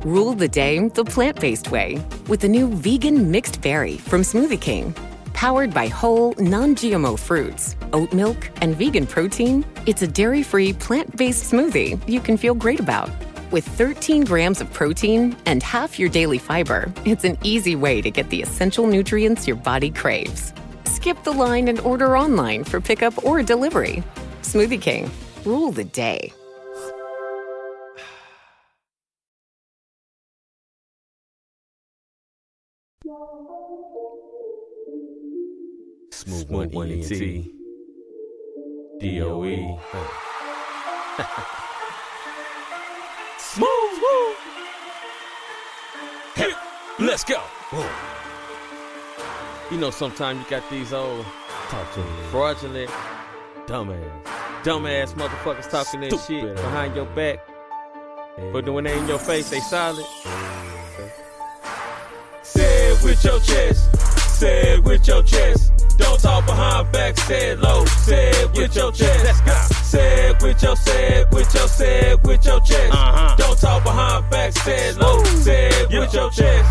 Rule the day the plant-based way with the new vegan mixed berry from Smoothie King. Powered by whole, non-GMO fruits, oat milk, and vegan protein, it's a dairy-free, plant-based smoothie you can feel great about. With 13 grams of protein and half your daily fiber, it's an easy way to get the essential nutrients your body craves. Skip the line and order online for pickup or delivery. Smoothie King. Rule the day. Smooth one ENT. DOE. Smooth. Hey, let's go. You know, sometimes you got these old fraudulent, dumbass motherfuckers talking that shit behind your back. But when they in your face, they solid. Say it with your chest. Say it with your chest. Don't talk behind back, say it low. Say it with your chest. Let's go. Say it with your chest. Don't talk behind back, say it low. Say it with your chest.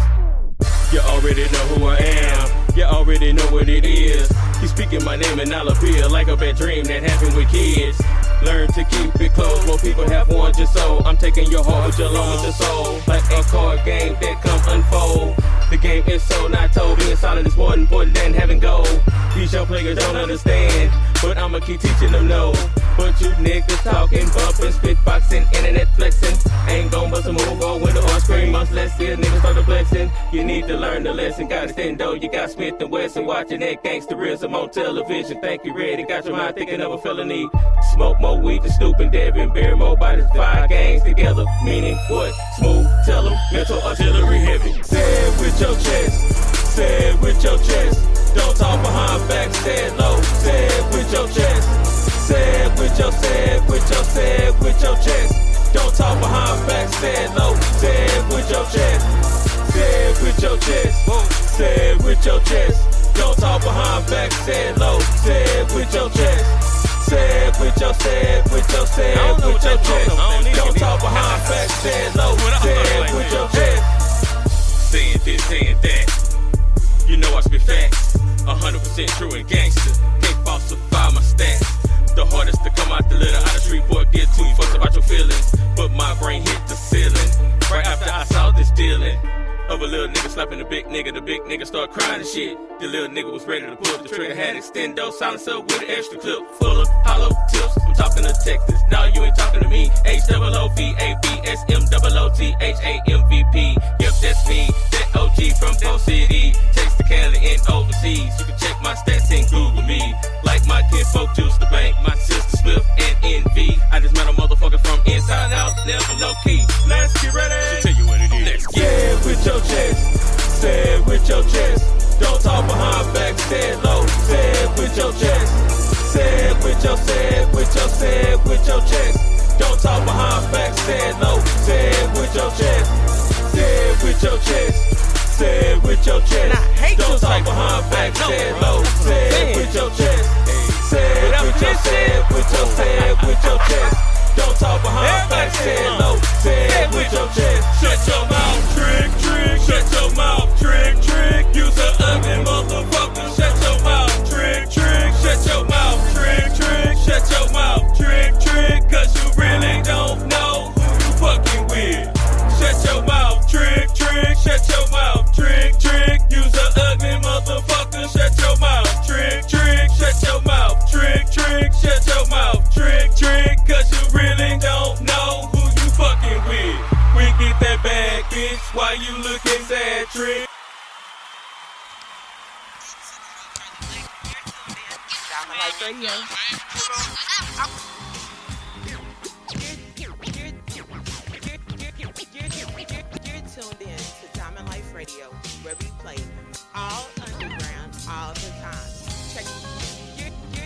You already know who I am. You already know what it is. You speaking my name and I'll appear like a bad dream that happened with kids. Learn to keep it close. More people have one just so. I'm taking your heart along with your soul. Like a card game that come unfold. The game is so not told. Being solid is more important than having gold. These young players don't understand, but I'ma keep teaching them no. But you niggas talking, bumping, spitboxing, internet flexing. Ain't gon' bust a move or window or scream. Much less see a nigga start to flexing. You need to learn the lesson. Gotta stand though. You got Smith and Wesson watching that gangsterism on television. Think you ready? Got your mind thinking of a felony. Smoke more weed than Snoop and Devin. Bury more bodies, 5 gangs together. Meaning what? Smooth, tell them, mental artillery heavy. Say it with your chest. Say it with your chest. Don't talk behind back, say it low. Say it with your chest. Say it with your chest. Don't talk behind back, say it low. Say it with your chest. Say it with your chest. Say it with your chest. Don't talk behind back, say it low. Say it with your chest. Say it with your chest. Don't talk behind back, say it low. Say it with your chest. Saying this, saying that. You know I spit facts. 100% true and gangster. Can't falsify my stats. The hardest to come out the litter. Out of street boy get too fucked about your feelings. But my brain hit the ceiling. Right after I saw this dealing of a little nigga slapping the big nigga start crying and shit. The little nigga was ready to pull the trigger, had extendo, silencer with an extra clip full of hollow tips. I'm talking to Texas, now you ain't talking to me. HOOVABSMOOTHAMVP. Yep, that's me, that OG from Bo City. Takes the Cali and overseas. You can check my stats and Google me. Like my kinfolk juice the bank, my sister Swift and Envy. I just met a motherfucker from inside out, never low key. Let's get ready. She'll tell you what it is. Let's get it with your chest. Say it with your chest. Don't talk behind back, say it low. Say it with your chest. Say it with your chest. Don't talk behind back, say it low. Say it with your chest. Say it with your chest. Say it with your chest. Don't talk behind back, say it low. Say it with your chest. Say it with your chest. Don't talk behind back, say it low. Say it with your chest. Shut your mouth, trick. Shut your mouth, trick. You's an ugly motherfucker. Shut your mouth, trick. Shut your mouth, trick. Shut your mouth, trick. Cause you really don't know who you fucking with. Shut your mouth, trick. Shut your mouth, trick. You's an ugly motherfucker. Shut your mouth, trick. Shut your mouth, trick. Shut your mouth, trick. Cause you really don't know who you fucking with. We get that bag, bitch. Why you looking sad, trick? Life Radio. You're tuned in to Diamond Life Radio, where we play all underground all the time. Check. You're tuned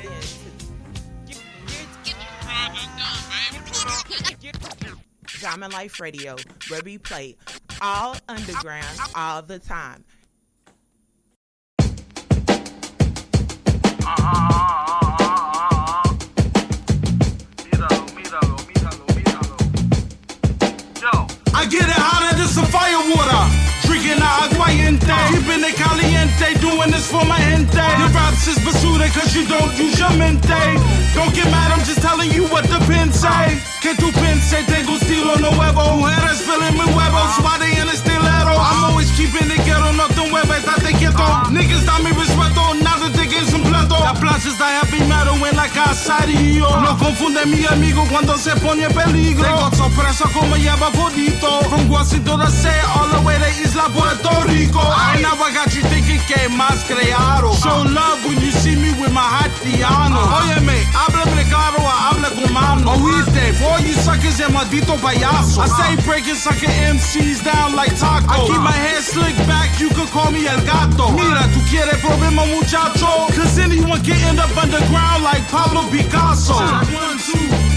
in to Diamond Life Radio, where we play all underground all the time. for my gente. Your raps is basura cause you don't use your mente. Don't get mad, I'm just telling you what the pen say. Que tu pense, tengo estilo nuevo. Mujeres feeling mi huevos, why they in a stiletto? I'm always keeping it ghetto, nothing huevo, estate quieto. Niggas da mi respeto, nada te que es un plato. La plaza está heavy metal en la caserío. No confunde mi amigo cuando se pone en peligro. Tengo sorpresa como lleva fodito. From Washington to say all the way to Isla Puerto Rico. I never got you thinking que más creado. Show love when you see me with my haitiano. Óyeme, háblame claro, habla con mano. Oíste, for all you suckers and maldito payaso. I say breaking sucker MCs down like taco. I keep my hair slicked back, you could call me El Gato. Mira, tu quieres problema muchacho? Cause anyone can end up underground like Pablo Picasso. 1, 2,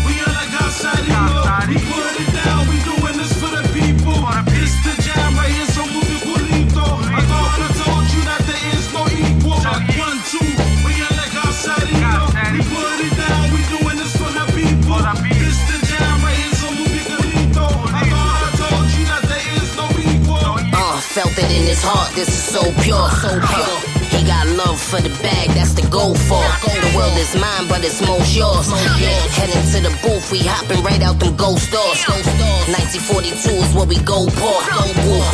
we are like Casario. We put it down, we doing this for the people. It's the jam right here, so move it culito. I thought I told you that there is no equal. 1, 2, we are like Casario. We put it down, we doing this for the people. It's the jam right here, so move it culito. I thought I told you that there is no equal. Felt it in his heart, this is so pure, so pure. He got love for the bag, that's the goal for. The world is mine, but it's most yours. Heading to the booth, we hopping right out them ghost doors. 1942 is what we go for.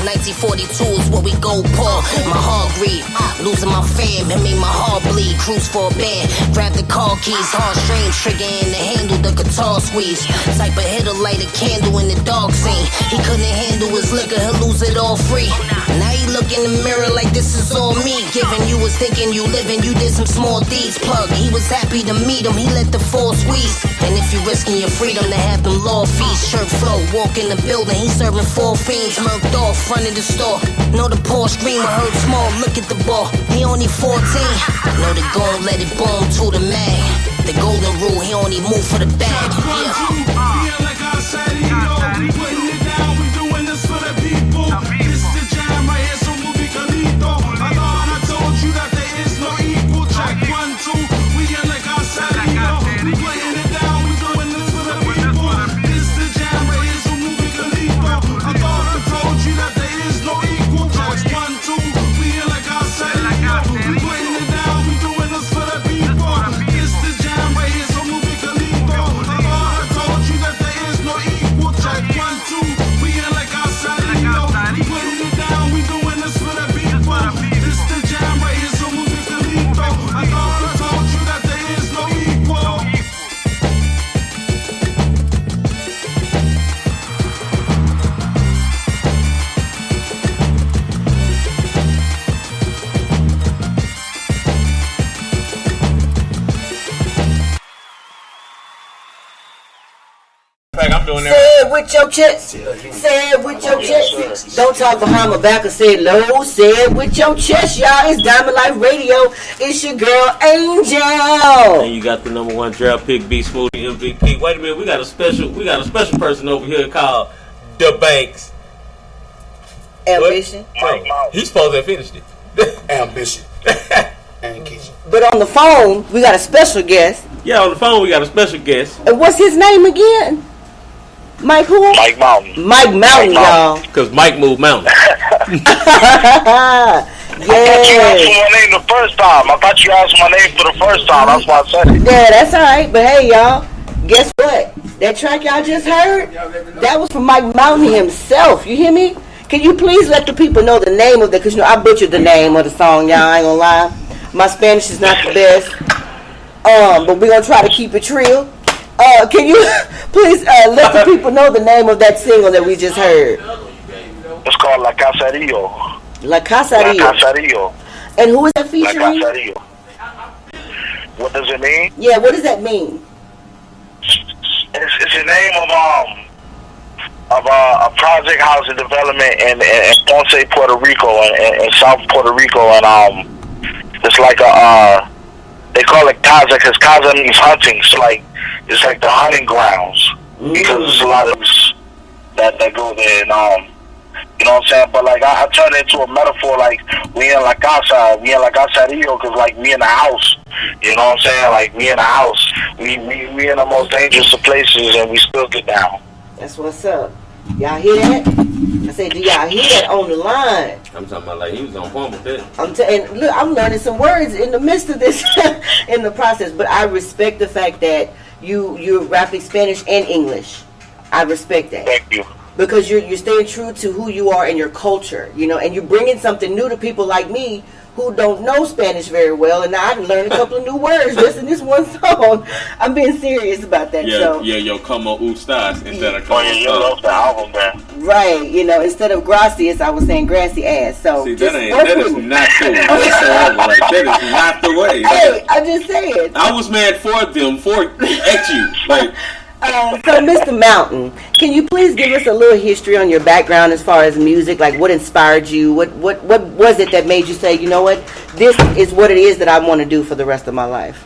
1942 is what we go for. My heart grieve, losing my fam, it made my heart bleed. Cruise for a band, grab the car keys, heartstrings trigger in the handle, the guitar squeeze. Type of hitter light a candle in the dark scene. He couldn't handle his liquor, he'll lose it all free. Now he look in the mirror like this is all me. Giving you was thinking you living, you did some small deeds. Plug, he was happy to meet him, he let the force squeeze. And if you risking your freedom to have them law fees, shirt flow, walk in the building, he serving 4 fiends, murked off, front of the store. Know the Porsche green will hurt small, look at the ball, he only 14. Know the gon' let it boom to the mag. The golden rule, he only move for the bag. Yeah. Like I said, we putting it down, we doing this for the people. It's the jam right here, so move it calito. I thought I told you that there is no equal. Check 1, 2, we in like I said, we putting it down, we doing this for the people. It's the jam right here, so move it calito. I thought I told you that there is no equal. Check 1, 2, we in like I said, we putting it down, we doing this for the people. It's the jam right here, so move it calito. I thought I told you that there is no equal. Check 1, 2, we in like I said, we putting it down, we doing this for the people. It's the jam right here, so move it calito. I thought I told you that there is no equal. I'm doing Say it with your chest. Say it with your chest. Don't talk behind my back or say it low. Say it with your chest, y'all. It's Diamond Life Radio. It's your girl Angel. And you got the #1 draft pick, B Smoothie MVP. Wait a minute, we got a special person over here called The Banks. Ambition. He's supposed to have finished it. Ambition. And Keisha. But on the phone, we got a special guest. Yeah, on the phone we got a special guest. And what's his name again? Mike who? Mike Mountain. Mike Mountain, y'all. Because Mike moved mountains. I thought you asked for my name the first time. I thought you asked my name for the first time. That's why I said it. Yeah, that's alright. But hey, y'all, guess what? That track y'all just heard, that was from Mike Mountain himself. You hear me? Can you please let the people know the name of the, because you know I butchered the name of the song, y'all. I ain't gonna lie. My Spanish is not the best. But we're gonna try to keep it real. Can you please let the people know the name of that single that we just heard? It's called La Caserío. La Caserío. La Caserío. And who is that featuring? La Caserío. What does it mean? Yeah, what does that mean? It's the name of a project housing development in Ponce, Puerto Rico, in South Puerto Rico, and it's like a they call it casa because casa means hunting. So it's like the hunting grounds because there's a lot of that go there, and you know what I'm saying. But like I turn it into a metaphor, like we in la caserío, because like we in the house. You know what I'm saying? Like we in the house. We in the most dangerous of places, and we still get down. That's what's up. Y'all hear that? say, do y'all hear that on the line? I'm talking about like he was on point with that. Look, I'm learning some words in the midst of this, in the process. But I respect the fact that you're rapping Spanish and English. I respect that. Thank you. Because you're staying true to who you are and your culture, you know, and you're bringing something new to people like me who don't know Spanish very well, and now I learned a couple of new words just in this one song. I'm being serious about that. Yeah, so. yeah, yo, como ustas instead of Oh como yeah, you love the album, man. Right, you know, instead of gracias, I was saying grassy ass. So See, just that is work not with the me. whatsoever. Like, that is not the way. Hey, I'm just saying. I was mad for them, at you. Like, So, Mr. Mountain, can you please give us a little history on your background as far as music? Like, what inspired you? What was it that made you say, you know what, this is what it is that I want to do for the rest of my life?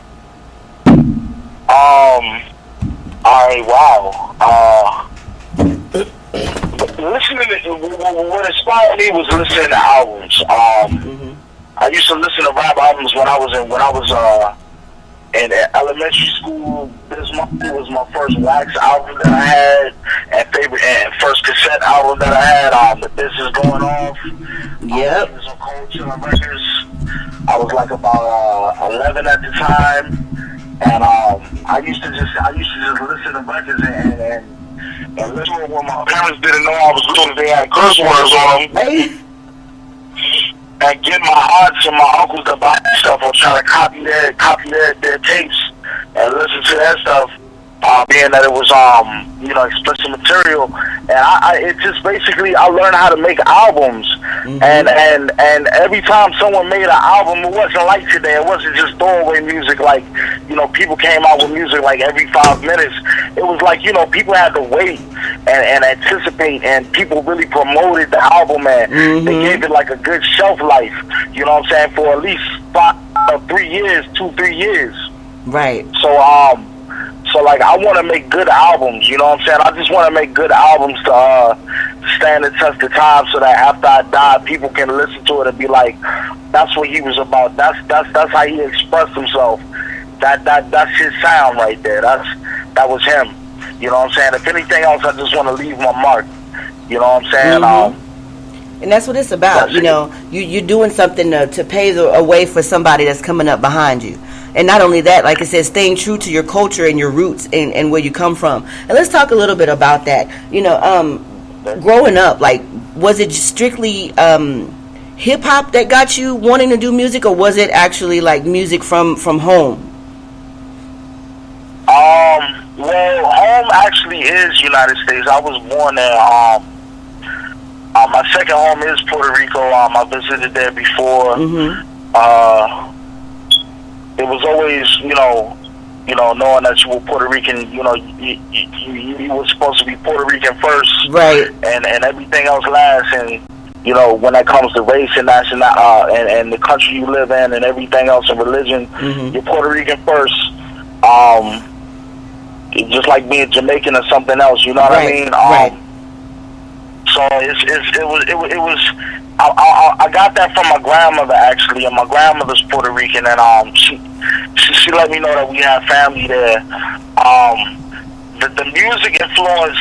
What inspired me was listening to albums. I used to listen to rap albums when I was in elementary school. This was my first wax album that I had, and first cassette album that I had. This Is Going Off. Yep. It was on Cold Chillin' Records. I was like about 11 at the time, and I used to just listen to records and listen to what my parents didn't know I was doing. They had curse words on them. And get my aunts and my uncles to buy stuff or try to copy their tapes and listen to that stuff, being that it was explicit material. And it just basically I learned how to make albums. And every time someone made an album, it wasn't like today. It wasn't just throwaway music like, people came out with music like every 5 minutes. It was like, people had to wait and anticipate, and people really promoted the album, and they gave it like a good shelf life, you know what I'm saying, for at least 3 years. Right. So like I want to make good albums, you know what I'm saying? I just want to make good albums to stand the test of time, so that after I die, people can listen to it and be like, that's what he was about. That's how he expressed himself. That's his sound right there. That was him. You know what I'm saying? If anything else, I just want to leave my mark. You know what I'm saying? And that's what it's about. You're doing something to pave a way for somebody that's coming up behind you. And not only that, like I said, staying true to your culture and your roots and where you come from. And let's talk a little bit about that. Growing up, like, was it strictly hip hop that got you wanting to do music, or was it actually like music from home? Well, home actually is United States. I was born there. My second home is Puerto Rico. I visited there before. It was always, knowing that you were Puerto Rican, you were supposed to be Puerto Rican first, right? And everything else last. And when it comes to race and national, and the country you live in, and everything else, and religion, you're Puerto Rican first. Just like being Jamaican or something else, you know what I mean? Right. So it was. I got that from my grandmother actually, and my grandmother's Puerto Rican, and she let me know that we had family there. The music influence,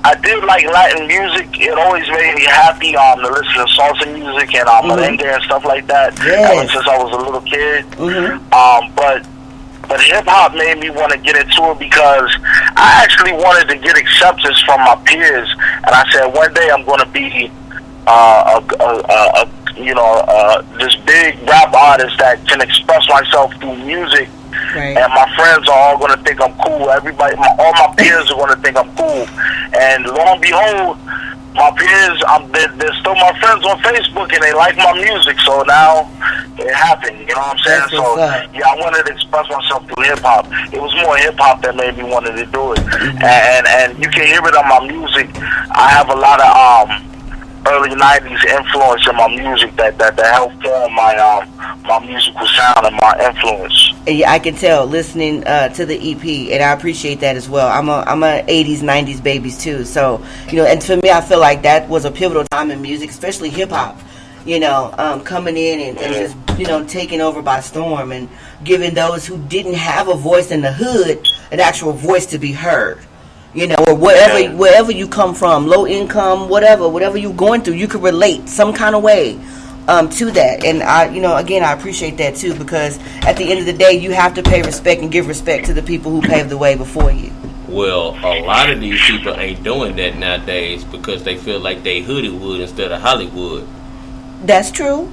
I did like Latin music. It always made me happy to listen to salsa music and merengue and stuff like that. Ever since I was a little kid. But hip hop made me want to get into it because I actually wanted to get acceptance from my peers, and I said one day I'm going to be this big rap artist that can express myself through music. Right. And my friends are all going to think I'm cool. All my peers are going to think I'm cool. And lo and behold, my peers, they're still my friends on Facebook, and they like my music. So now it happened. You know what I'm saying? So yeah, I wanted to express myself through hip hop. It was more hip hop that made me want to do it. And you can hear it on my music. I have a lot of early 90s influence in my music that helped form my musical sound and my influence. Yeah, I can tell listening to the EP, and I appreciate that as well. I'm a 80s, 90s babies too. So, and for me, I feel like that was a pivotal time in music, especially hip hop. Coming in and just, taking over by storm and giving those who didn't have a voice in the hood an actual voice to be heard. you know, or wherever you come from, low income, whatever you're going through, you could relate some kind of way to that. And I appreciate that too, because at the end of the day, you have to pay respect and give respect to the people who paved the way before you. Well, a lot of these people ain't doing that nowadays because they feel like they Hollywood instead of Hollywood. That's true.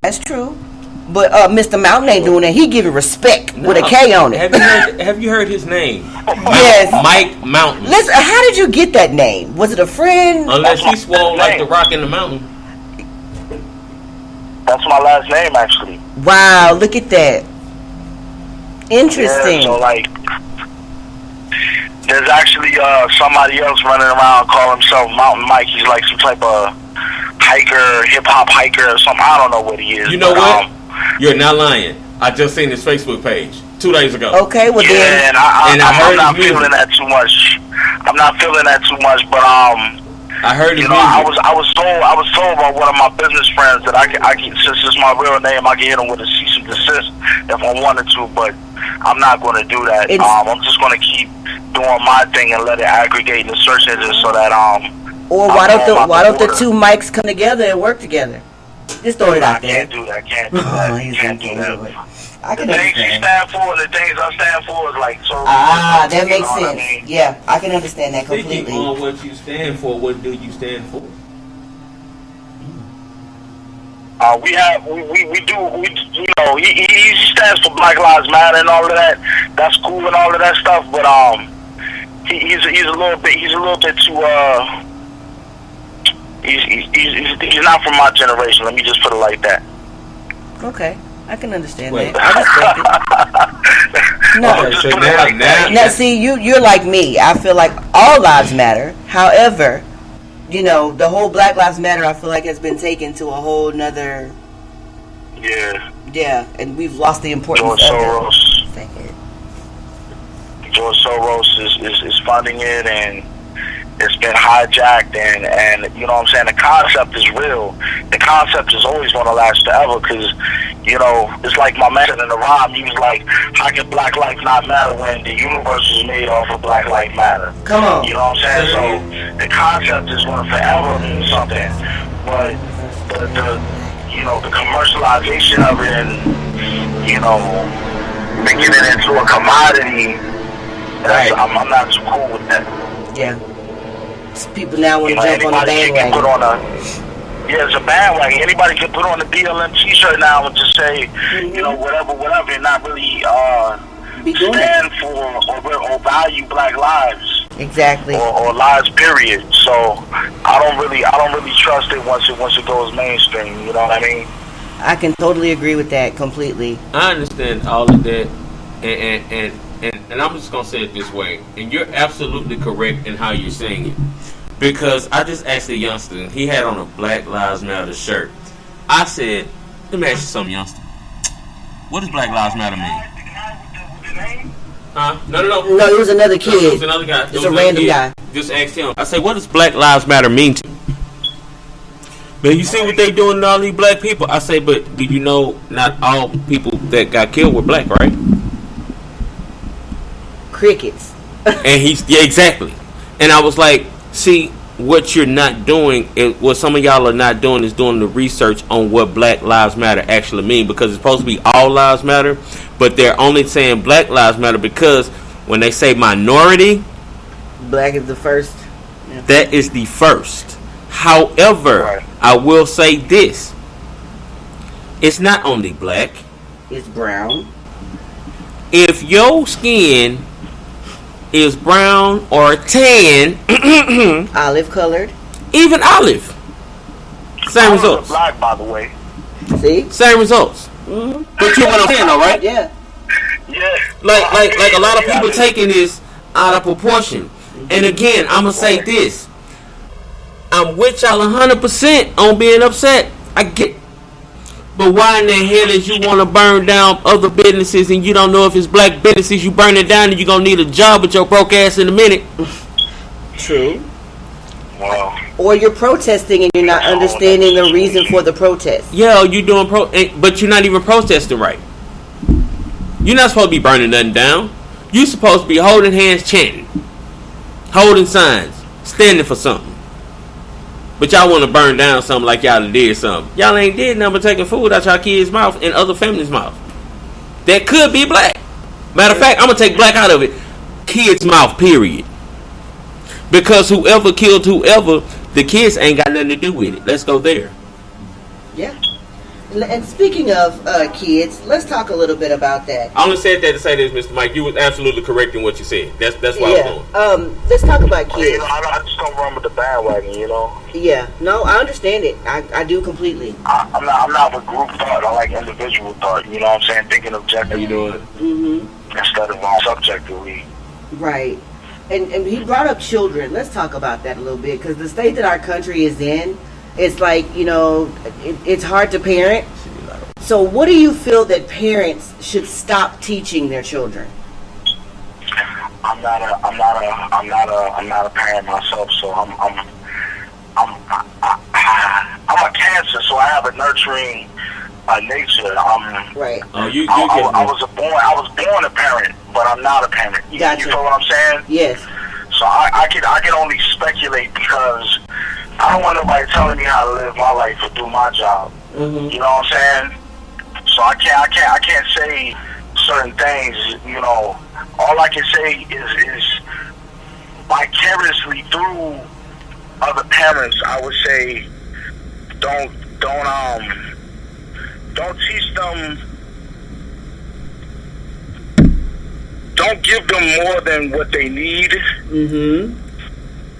But Mr. Mountain ain't doing that. He giving respect with a K on it. Have you heard his name? Yes. Mike Mountain. Listen, how did you get that name? Was it a friend? Unless he swole like the Rock in the Mountain. That's my last name, actually. Wow, look at that. Interesting. Yeah, so, like, there's actually somebody else running around calling himself Mountain Mike. He's like some type of hiker, hip-hop hiker or something. I don't know what he is. You know what? You're not lying. I just seen his Facebook page 2 days ago. Okay, well then. I'm not feeling that too much. But I heard his music. I was told by one of my business friends that I can, since it's my real name, I can hit him with a cease and desist if I wanted to. But I'm not going to do that. I'm just going to keep doing my thing and let it aggregate in the search engine so that Or why don't the two mics come together and work together? Just throw it out there. I can't do that. I can the things you understand. stand for, the things I stand for is like so. That makes sense. I mean? Yeah, I can understand that completely. Speaking on what you stand for, what do you stand for? He stands for Black Lives Matter and all of that. That's cool and all of that stuff. But he's a little bit too he's not from my generation. Let me just put it like that. Okay, I can understand that. I respect it. Now, see, you're like me. I feel like all lives matter. However, the whole Black Lives Matter, I feel like has been taken to a whole nother. Yeah, and we've lost the importance of it. George Soros is funding it, and it's been hijacked, and you know what I'm saying, the concept is real. The concept is always going to last forever, because it's like my man in the rhyme, he was like, how can black life not matter when the universe is made off of Black Lives Matter? Come on. You know what I'm saying? So the concept is going to forever mean something, but the commercialization of it and making it into a commodity, I'm not too cool with that. Yeah. People now want to jump on the bandwagon. It's a bandwagon. Anybody can put on a BLM t-shirt now and just say, whatever, and not really stand for or value black lives. Exactly. Or lives, period. So I don't really trust it once it goes mainstream. You know what I mean? I can totally agree with that completely. I understand all of that, and I'm just gonna say it this way, and you're absolutely correct in how you're saying it, because I just asked a youngster, he had on a Black Lives Matter shirt. I said, let me ask you something, youngster. What does Black Lives Matter mean? No, it was another kid. It was another guy. It's a random guy. Just asked him. I said, what does Black Lives Matter mean to you? Man, you see what they doing to all these black people? I say, but do you know not all people that got killed were black, right? Crickets. And exactly. And I was like, see, what you're not doing, what some of y'all are not doing is doing the research on what Black Lives Matter actually mean, because it's supposed to be all lives matter, but they're only saying Black Lives Matter because when they say minority, black is the first. Yeah. That is the first. However, I will say this. It's not only black. It's brown. If your skin is brown or tan, olive colored, even olive, same results. Black, by the way. See, same results. Mm-hmm. But you know what I'm saying, though, right? Yeah. Like a lot of people taking this out of proportion. And again, I'm gonna say this. I'm with y'all 100% on being upset. I get. But why in the hell is you want to burn down other businesses and you don't know if it's black businesses? You burn it down and you're going to need a job with your broke ass in a minute. True. Wow. Or you're protesting and you're not understanding the reason for the protest. Yeah, you're doing but you're not even protesting right. You're not supposed to be burning nothing down. You're supposed to be holding hands chanting. holding signs, standing for something. But y'all want to burn down something like y'all did something. Y'all ain't did nothing but taking food out y'all kids' mouth and other families' mouth. That could be black. Matter of fact, I'm going to take black out of it. Kids' mouth, period. Because whoever killed whoever, the kids ain't got nothing to do with it. Let's go there. Yeah. And speaking of kids, let's talk a little bit about that. I only said that to say this, Mr. Mike. You was absolutely correct in what you said. That's why I was going. Let's talk about kids. I just don't run with the bandwagon, you know. Yeah. No, I understand it. I do completely. I'm not with group thought. I like individual thought. You know what I'm saying? Thinking objectively. How you doing? Instead of subjectively. Right. And he brought up children. Let's talk about that a little bit, because the state that our country is in, it's like, you know, it's hard to parent. So what do you feel that parents should stop teaching their children? I'm not a parent myself, so I'm a Cancer, so I have a nurturing nature. Right. I was born a parent, but I'm not a parent. Gotcha. You feel what I'm saying? Yes. So I can only speculate, because I don't want nobody telling me how to live my life or do my job. Mm-hmm. You know what I'm saying? So I can't say certain things. You know, all I can say is vicariously through other parents, I would say, don't teach them. Don't give them more than what they need. Mm-hmm.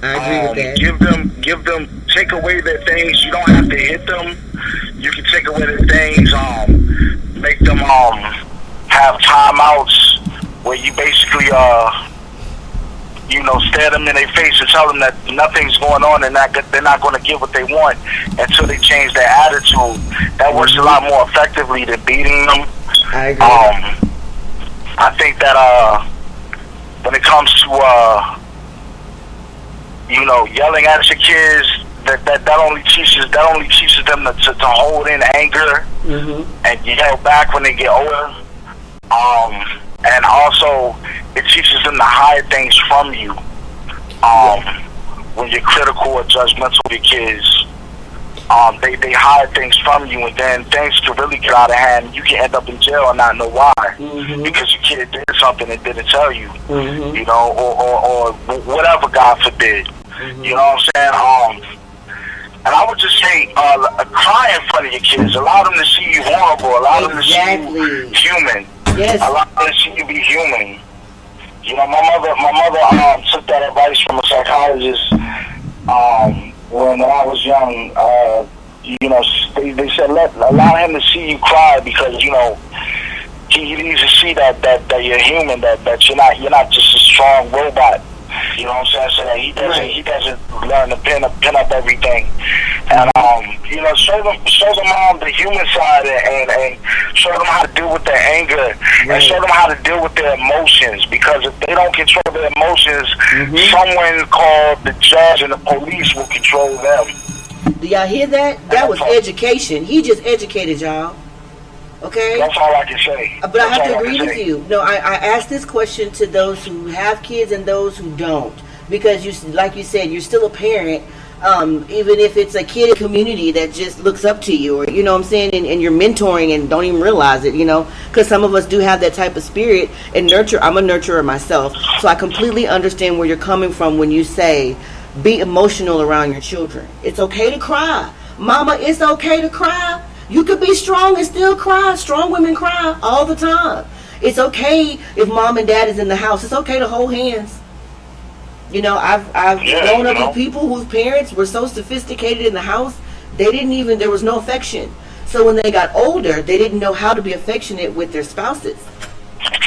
I agree with that. Give them. Take away their things. You don't have to hit them. You can take away their things. Make them have timeouts where you basically stare them in their face and tell them that nothing's going on and that they're not going to get what they want until they change their attitude. That works a lot more effectively than beating them. I agree. I think that when it comes to yelling at your kids, that only teaches them to hold in anger and yell back when they get older. And also it teaches them to hide things from you. When you're critical or judgmental of your kids, they hide things from you, and then things can really get out of hand. You can end up in jail and not know why, because your kid did something and didn't tell you, you know, or whatever, God forbid. You know what I'm saying? And I would just say, cry in front of your kids. Allow them to see you vulnerable. Allow them to see you human. Yes. Allow them to see you be human. You know, my mother took that advice from a psychologist when I was young. They said allow him to see you cry, because he needs to see that you're human, that you're not just a strong robot. You know what I'm saying? So that he doesn't learn to pin up everything, and show them the human side, and show them how to deal with their anger, and show them how to deal with their emotions. Because if they don't control their emotions, someone called the judge and the police will control them. Do y'all hear that? That was education. He just educated y'all. Okay? That's all I can say. But I have to agree with you. No, I asked this question to those who have kids and those who don't. Because, like you said, you're still a parent, even if it's a kid community that just looks up to you, or, you know what I'm saying, and you're mentoring and don't even realize it, you know. Because some of us do have that type of spirit and nurture. I'm a nurturer myself. So I completely understand where you're coming from when you say, be emotional around your children. It's okay to cry. Mama, it's okay to cry. You could be strong and still cry. Strong women cry all the time. It's okay if mom and dad is in the house. It's okay to hold hands. You know, I've grown up with people whose parents were so sophisticated in the house, there was no affection. So when they got older, they didn't know how to be affectionate with their spouses.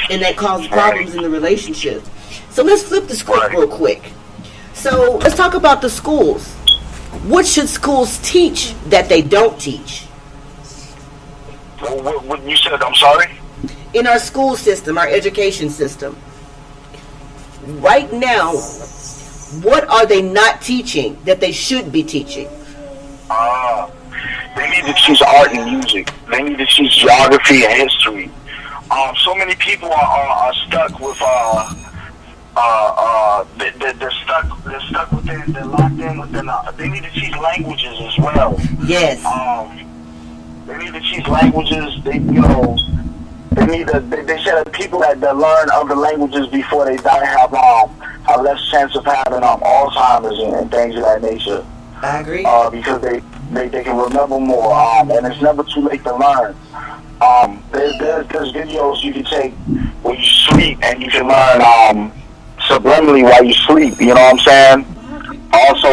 And that caused problems in the relationship. So let's flip the script real quick. So let's talk about the schools. What should schools teach that they don't teach? What you said, I'm sorry? In our school system, our education system, right now, what are they not teaching that they should be teaching? They need to teach art and music. They need to teach geography and history. So many people are stuck with they're stuck and they need to teach languages as well. Yes. They need to teach languages. They said that people that learn other languages before they die have less chance of having Alzheimer's and things of that nature. I agree. Because they can remember more, and it's never too late to learn. There's videos you can take when you sleep, and you can learn subliminally while you sleep. You know what I'm saying? Also,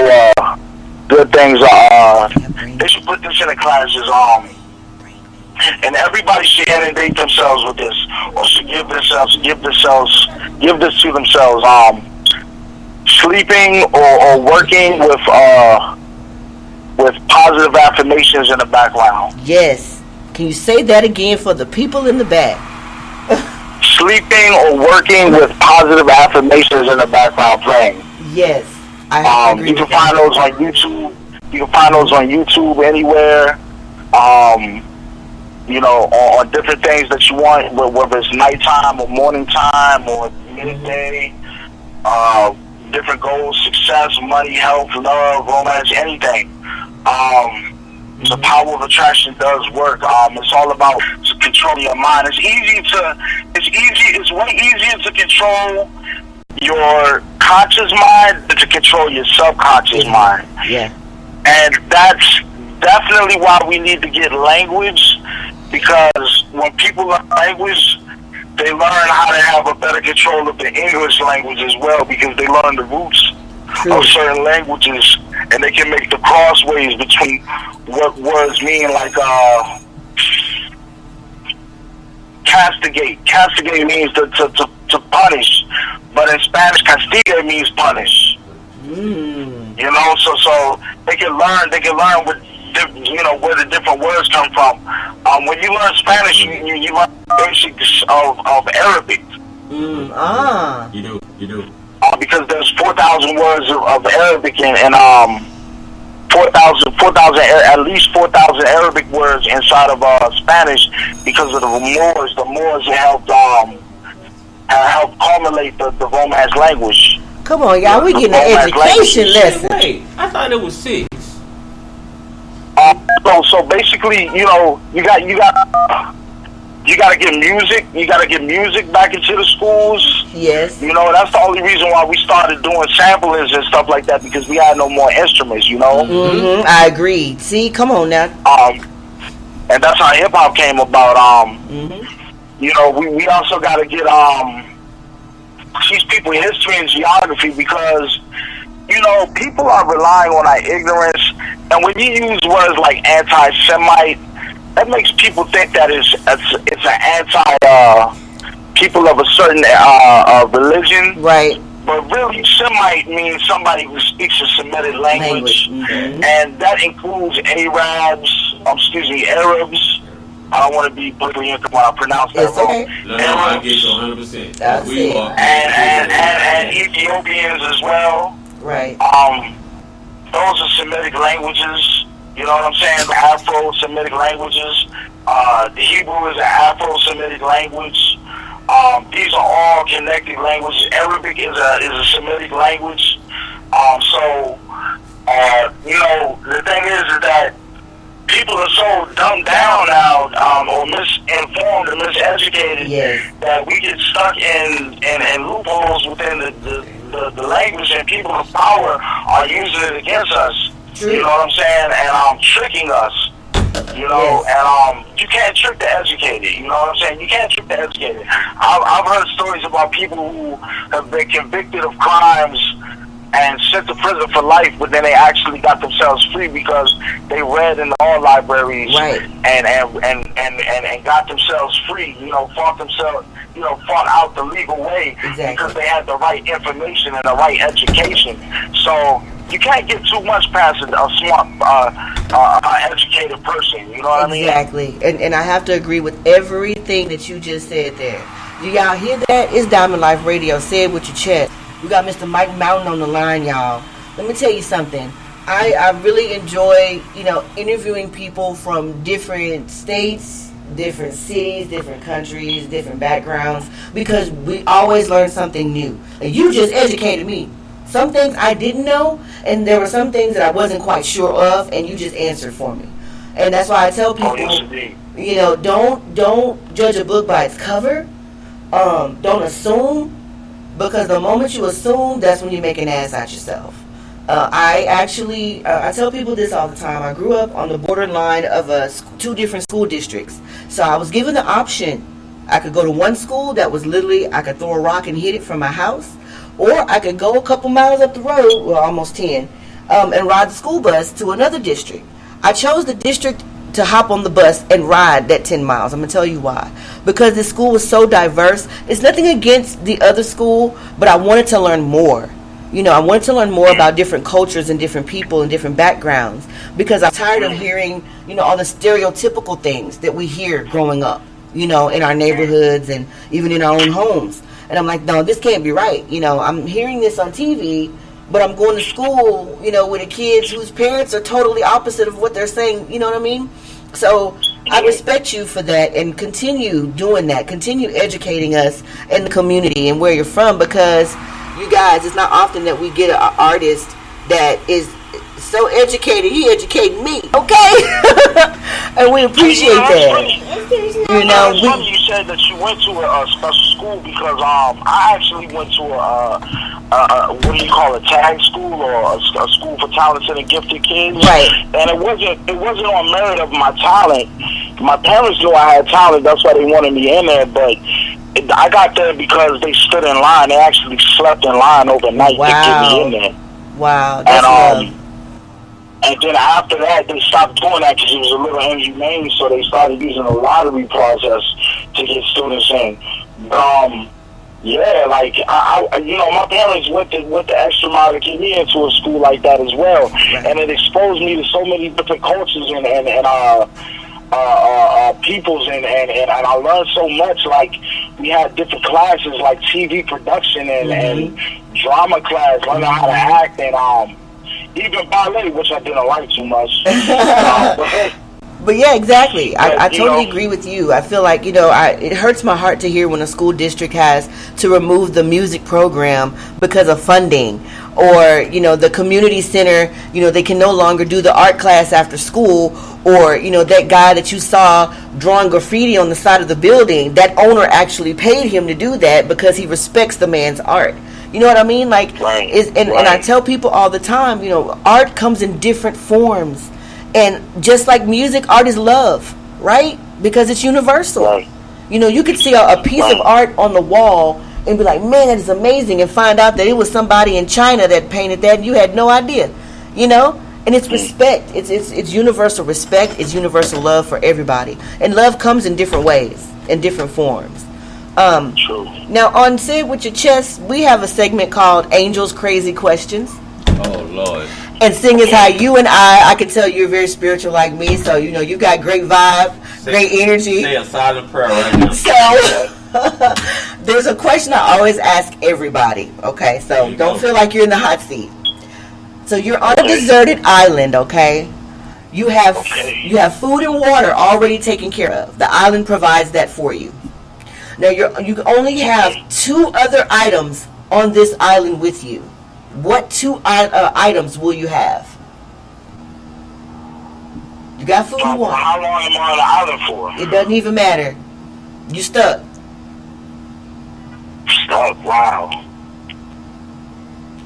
good things are they should put this in the classes. And everybody should inundate themselves with this, or should give this to themselves. Sleeping or working with positive affirmations in the background. Yes. Can you say that again for the people in the back? Sleeping or working with positive affirmations in the background playing. Yes. I agree. You can find those on YouTube. You can find those on YouTube anywhere. On different things that you want, whether it's nighttime or morning time or midday. Different goals, success, money, health, love, romance, anything. The power of attraction does work. It's all about controlling your mind. It's way easier to control your conscious mind than to control your subconscious mind. Yeah. And that's definitely why we need to get language, because when people learn language, they learn how to have a better control of the English language as well, because they learn the roots of certain languages, and they can make the crossways between what words mean, like castigate. Castigate means to punish, but in Spanish, castiga means punish. You know, so they can learn what where the different words come from. When you learn Spanish, you learn basics of Arabic. You do. Because there's 4,000 words of Arabic and 4,000 at least 4,000 Arabic words inside of Spanish, because of the Moors. The Moors helped culminate the Romance language. Come on, y'all, we getting an education lesson. Wait, I thought it was 6. So basically, you got to get music. You got to get music back into the schools. Yes. That's the only reason why we started doing samplings and stuff like that, because we had no more instruments. Mm-hmm. I agree. See, come on now. And that's how hip hop came about. We also got to get teach people history and geography, because people are relying on our ignorance, and when you use words like anti-Semite, that makes people think that it's an anti-people of a certain religion. Right. But really, Semite means somebody who speaks a Semitic language. Mm-hmm. And that includes Arabs. I don't want to be politically incorrect when I pronounce that wrong. Okay. No, I get you 100%. We are. And Ethiopians as well. Right. Those are Semitic languages. You know what I'm saying? The Afro-Semitic languages. The Hebrew is an Afro-Semitic language. These are all connected languages. Arabic is a Semitic language. The thing is that people are so dumbed down now, or misinformed and miseducated, that we get stuck in loopholes within the language, and people of power are using it against us. True. You know what I'm saying? And tricking us. And you can't trick the educated. You know what I'm saying? You can't trick the educated. I've heard stories about people who have been convicted of crimes and sent to prison for life, but then they actually got themselves free because they read in the law libraries, and got themselves free. Fought out the legal way, because they had the right information and the right education. So you can't get too much past a smart, educated person. You know what I mean? Exactly. And I have to agree with everything that you just said there. Do y'all hear that? It's Diamond Life Radio. Say it with your chest. We got Mr. Mike Mountain on the line, y'all. Let me tell you something. I really enjoy, interviewing people from different states, different cities, different countries, different backgrounds, because we always learn something new. And you just educated me. Some things I didn't know, and there were some things that I wasn't quite sure of, and you just answered for me. And that's why I tell people, you know, don't judge a book by its cover. Don't assume, because the moment you assume, that's when you make an ass out yourself. I tell people this all the time. I grew up on the borderline of two different school districts. So I was given the option. I could go to one school that was literally, I could throw a rock and hit it from my house, or I could go a couple miles up the road, well, almost 10, and ride the school bus to another district. I chose the district to hop on the bus and ride that 10 miles. I'm going to tell you why. Because this school was so diverse. It's nothing against the other school, but I wanted to learn more. You know, I wanted to learn more about different cultures and different people and different backgrounds, because I'm tired of hearing, you know, all the stereotypical things that we hear growing up, you know, in our neighborhoods and even in our own homes. And I'm like, no, this can't be right. You know, I'm hearing this on TV, but I'm going to school, you know, with the kids whose parents are totally opposite of what they're saying. You know what I mean? So I respect you for that, and continue doing that. Continue educating us in the community and where you're from, because you guys, it's not often that we get an artist that is so educated. He educated me, okay? And we appreciate that. You know, it's funny you said that you went to a special school, because I actually went to what do you call it, tag school, or a school for talented and gifted kids. Right. And it wasn't on merit of my talent. My parents knew I had talent. That's why they wanted me in there, but I got there because they stood in line. They actually slept in line overnight to get me in there. Wow. That's and then after that, they stopped doing that because it was a little inhumane, so they started using a lottery process to get students in. Yeah, like, you know, my parents went the extra mile to get me into a school like that as well. Right. And it exposed me to so many different cultures and peoples, and I learned so much. Like, we had different classes like TV production and drama class, learning how to act, and even ballet, which I didn't like too much. But yeah, exactly. I totally agree with you. I feel like, you know, it hurts my heart to hear when a school district has to remove the music program because of funding, or, you know, the community center, you know, they can no longer do the art class after school, or, you know, that guy that you saw drawing graffiti on the side of the building, that owner actually paid him to do that because he respects the man's art. You know what I mean? Like, and I tell people all the time, you know, art comes in different forms. And just like music, art is love, right? Because it's universal. Right. You know, you could see a piece of art on the wall and be like, man, that is amazing, and find out that it was somebody in China that painted that and you had no idea, you know? And it's respect. It's universal respect. It's universal love for everybody. And love comes in different ways, in different forms. True. Now, on Say It With Your Chest, we have a segment called Angel's Crazy Questions. Oh, Lord. And seeing as how you and I can tell you're very spiritual like me, so, you know, you got great vibe, great energy. Say a silent prayer right now. So, there's a question I always ask everybody, okay? So, don't feel like you're in the hot seat. So, you're on a deserted island, okay? You have food and water already taken care of. The island provides that for you. Now, you only have 2 other items on this island with you. What 2 items will you have? You got food and water. How long am I on the island for? It doesn't even matter. You stuck. Stuck? Wow.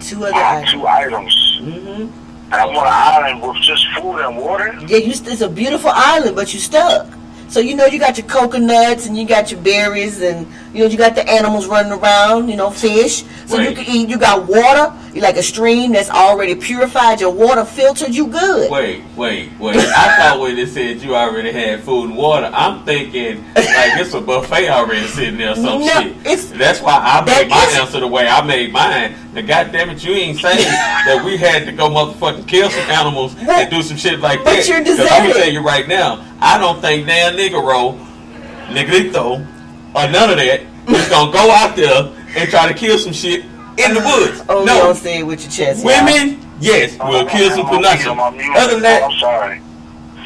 2 other items. 2 items. And I'm on an island with just food and water? Yeah, it's a beautiful island, but you stuck. So, you know, you got your coconuts and you got your berries, and, you know, you got the animals running around, you know, fish. So you can eat. You got water. You like a stream that's already purified. Your water filtered. You good. Wait. I thought when it said you already had food and water, I'm thinking like it's a buffet already sitting there or some shit. That's why I made my answer the way I made mine. Now, goddamn it, you ain't saying that we had to go motherfucking kill some animals and do some shit like that. Because I'm gonna tell you right now, I don't think Dan Negrito, or none of that is gonna go out there and try to kill some shit in the woods. Oh, no. Don't say it with your chest. Women, yes, we'll kill some punasha. Other than that, I'm sorry.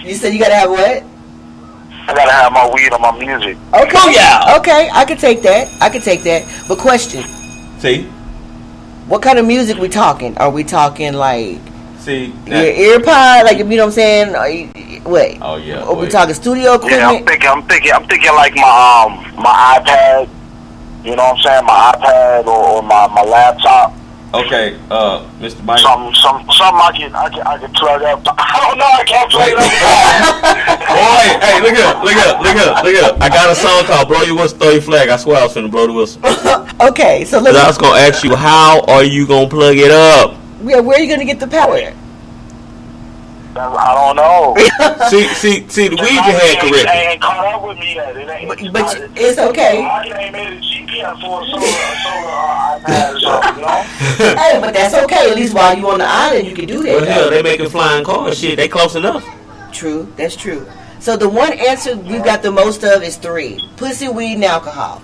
You said you gotta have what? I gotta have my weed on my music. Okay, okay, I can take that. But question. See? What kind of music we talking? Are we talking like See, your earpod? Like, you know what I'm saying? Wait. Oh yeah. Are we talking studio equipment? Yeah, I'm thinking like my iPad. You know what I'm saying? My iPad or my laptop. Okay, Mr. Mike. Something I can plug up. I don't know. I can't plug it up. Boy, hey, look here. I got a song called "Blow Your Whistle, Throw Your Flag." I swear I was finna blow the whistle. Okay, so I was gonna ask you, how are you gonna plug it up? Yeah, where are you gonna get the power? I don't know. see, the weed you had correct. It ain't caught up with me yet. But it's okay. I ain't made a GPS for a solar iPad or something, you know? Hey, but that's okay. At least while you on the island, you can do that. Well, hell, they making flying cars. Shit, they close enough. True, that's true. So the one answer we've got the most of is 3: pussy, weed, and alcohol.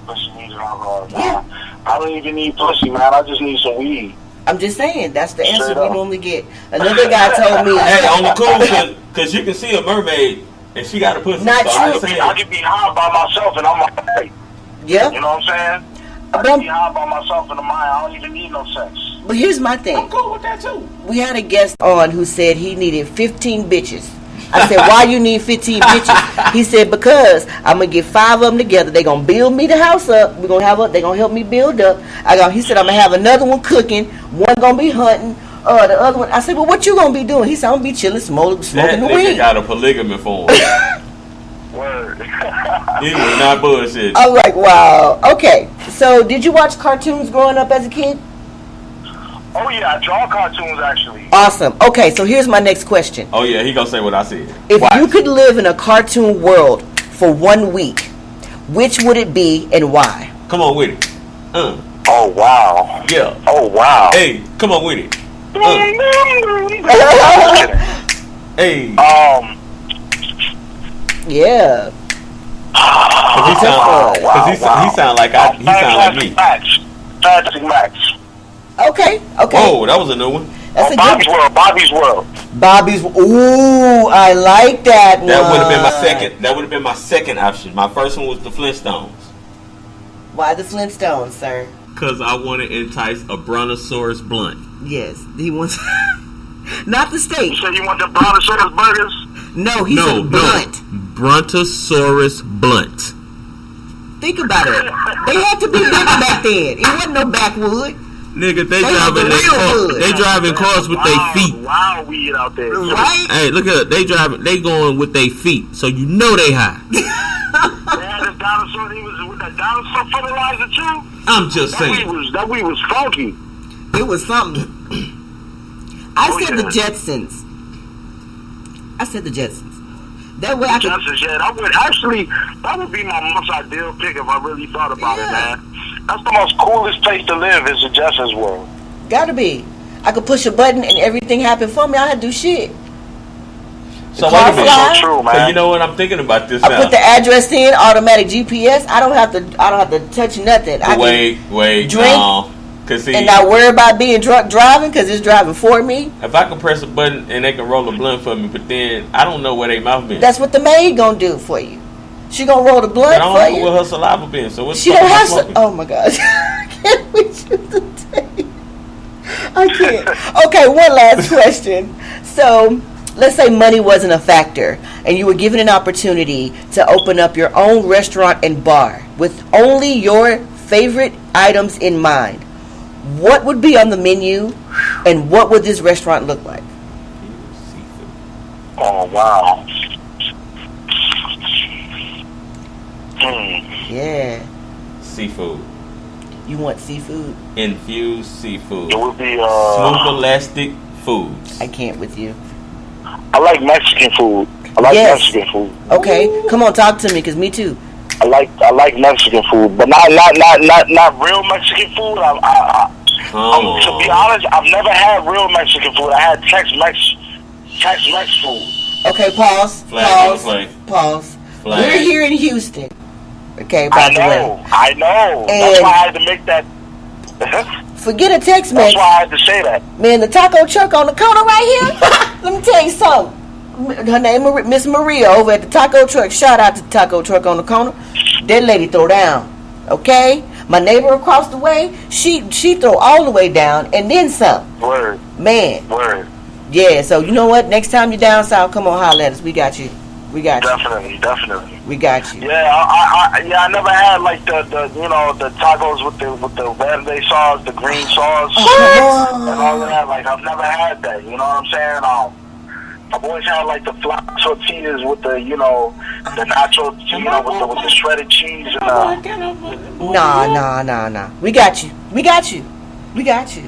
Pussy, weed, and alcohol. Yeah. I don't even need pussy, man. I just need some weed. I'm just saying, that's the answer we normally get. Another guy told me... Hey, on the cool, because you can see a mermaid, and she got a pussy. Not so true. I can be high by myself, and I'm like, hey. Yeah. You know what I'm saying? I can be high by myself in the mind. I don't even need no sex. But here's my thing. I'm cool with that, too. We had a guest on who said he needed 15 bitches. I said, why you need 15 bitches? He said, because I'm going to get 5 of them together. They're going to build me the house up. They're going to help me build up. He said, I'm going to have another one cooking. One going to be hunting. The other one. I said, well, what you going to be doing? He said, I'm going to be chilling, smoking the weed. He got a polygamy for him. Word. He was not bullshit. I'm like, wow. Okay. So, did you watch cartoons growing up as a kid? Oh, yeah. I draw cartoons, actually. Awesome. Okay, so here's my next question. Oh, yeah. He going to say what I said. If you could live in a cartoon world for 1 week, which would it be and why? Come on with it. Oh, wow. Yeah. Oh, wow. Hey, come on with it. Hey. Yeah. He sound like me. Fantastic Max. Okay. Whoa, that was a new one. That's a Bobby's good World. Bobby's. Ooh, I like that one. That would have been my second. That would have been my second option. My first one was the Flintstones. Why the Flintstones, sir? Because I want to entice a Brontosaurus blunt. Yes, he wants. Not the steak. You said you want the Brontosaurus burgers? No, he said blunt. Brontosaurus blunt. Think about it. They had to be bigger back then. It wasn't no backwood. Nigga, they driving cars with their feet. Wild weed out there. Right? Hey, look at they going with their feet, so you know they high. They had a dinosaur. He was with that dinosaur fertilizer too. I'm just saying. That weed was funky. It was something. I said the Jetsons. That way I could. Jetsons, yeah. That would be my most ideal pick if I really thought about it, man. That's the most coolest place to live is the Jetsons world. Gotta be. I could push a button and everything happened for me. I had to do shit. So car wait a minute. fly. So true, man. So you know what I'm thinking about this I now. put the address in, automatic GPS. I don't have to touch nothing. I Wait, drink no. Cause see, and not worry about being drunk driving because it's driving for me. if I can press a button and they can roll a blunt for me, but then I don't know where they mouth been. That's what the maid gonna do for you. She gonna roll the But blunt I don't for know you. where her saliva been. So what's She the fuck don't am I have. smoking? Oh my gosh! I can't with you today. I can't. Okay, one last question. So, let's say money wasn't a factor, and you were given an opportunity to open up your own restaurant and bar with only your favorite items in mind. What would be on the menu, and what would this restaurant look like? Oh, wow. Yeah. Seafood. You want seafood? Infused seafood. It would be, Smooth elastic foods. I can't with you. I like Mexican food. Yes. Mexican food. Okay, come on, talk to me, cause me too. I like Mexican food, but not real Mexican food. To be honest, I've never had real Mexican food. I had Tex-Mex food. Okay, pause. Pause. We're here in Houston. Okay, by the way. I know. That's why I had to make that. Forget a Tex-Mex. That's why I had to say that. Man, the taco truck on the corner right here. Let me tell you something. Her name is Miss Maria over at the taco truck. Shout out to the taco truck on the corner. That lady throw down. Okay? My neighbor across the way, she throw all the way down and then some. Word. Man. Word. Yeah, so you know what? Next time you're down south, come on, holler at us. We got you. We got you. Definitely. We got you. Yeah, I never had like the tacos with the verde sauce, the green sauce, and all of that. Like I've never had that. You know what I'm saying? I've always had like the flat tortillas with the the nacho, with the shredded cheese and Nah. We got you.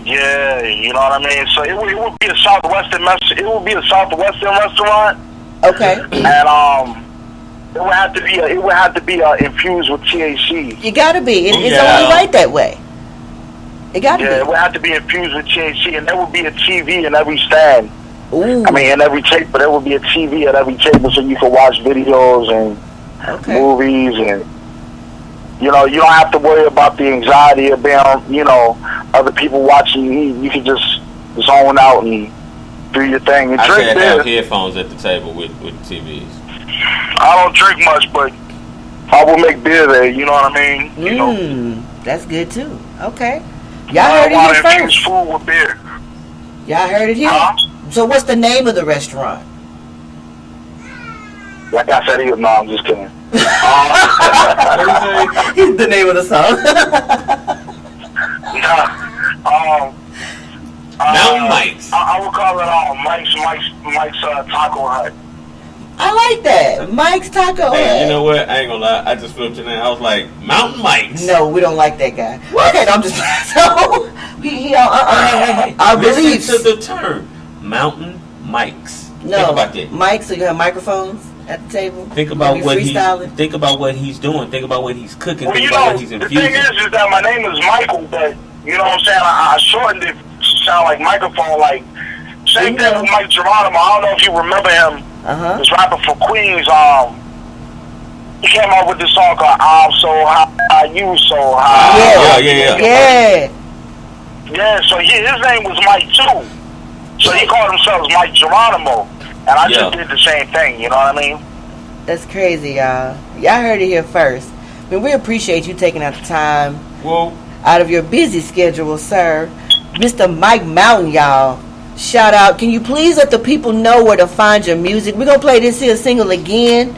Yeah, you know what I mean. So it would be a southwestern restaurant. Okay. And it would have to be infused with THC. You gotta be. It's only right that way. It gotta be. Yeah, it would have to be infused with THC, and there would be a TV in every stand. Ooh. I mean, in every table, but there would be a TV at every table, so you could watch videos and movies, and you don't have to worry about the anxiety of being, other people watching you. You can just zone out and do your thing and drink beer. Have headphones at the table with TVs. I don't drink much, but I will make beer there. You know what I mean? That's good too. Okay, y'all heard it here first. Food with beer. Y'all heard it here. So what's the name of the restaurant? Like I said, no, I'm just kidding. The name of the song. Mountain Mike's. I would call it Mike's Taco Hut. I like that. Mike's Taco Hut. Hey, you know what? I ain't gonna lie. I just flipped your name. I was like, Mountain Mike's. No, we don't like that guy. Okay, no, I'm just so I believe to the term Mountain Mike's. No, think about that. Mike. So you have microphones at the table. Think about what he's doing. Think about what he's cooking. Well, think about what he's infusing. The thing is that my name is Michael, but you know what I'm saying. I shortened it to sound like microphone. Like same thing with Mike Geronimo. I don't know if you remember him. This rapper for Queens. He came out with this song called "I'm So High, You So High." Yeah. So his name was Mike too. So he called himself Mike Geronimo, and I just did the same thing. You know what I mean? That's crazy, y'all. Y'all heard it here first. I mean, we appreciate you taking out the time out of your busy schedule, sir. Mr. Mike Mountain, y'all. Shout out. Can you please let the people know where to find your music? We're going to play this here single again.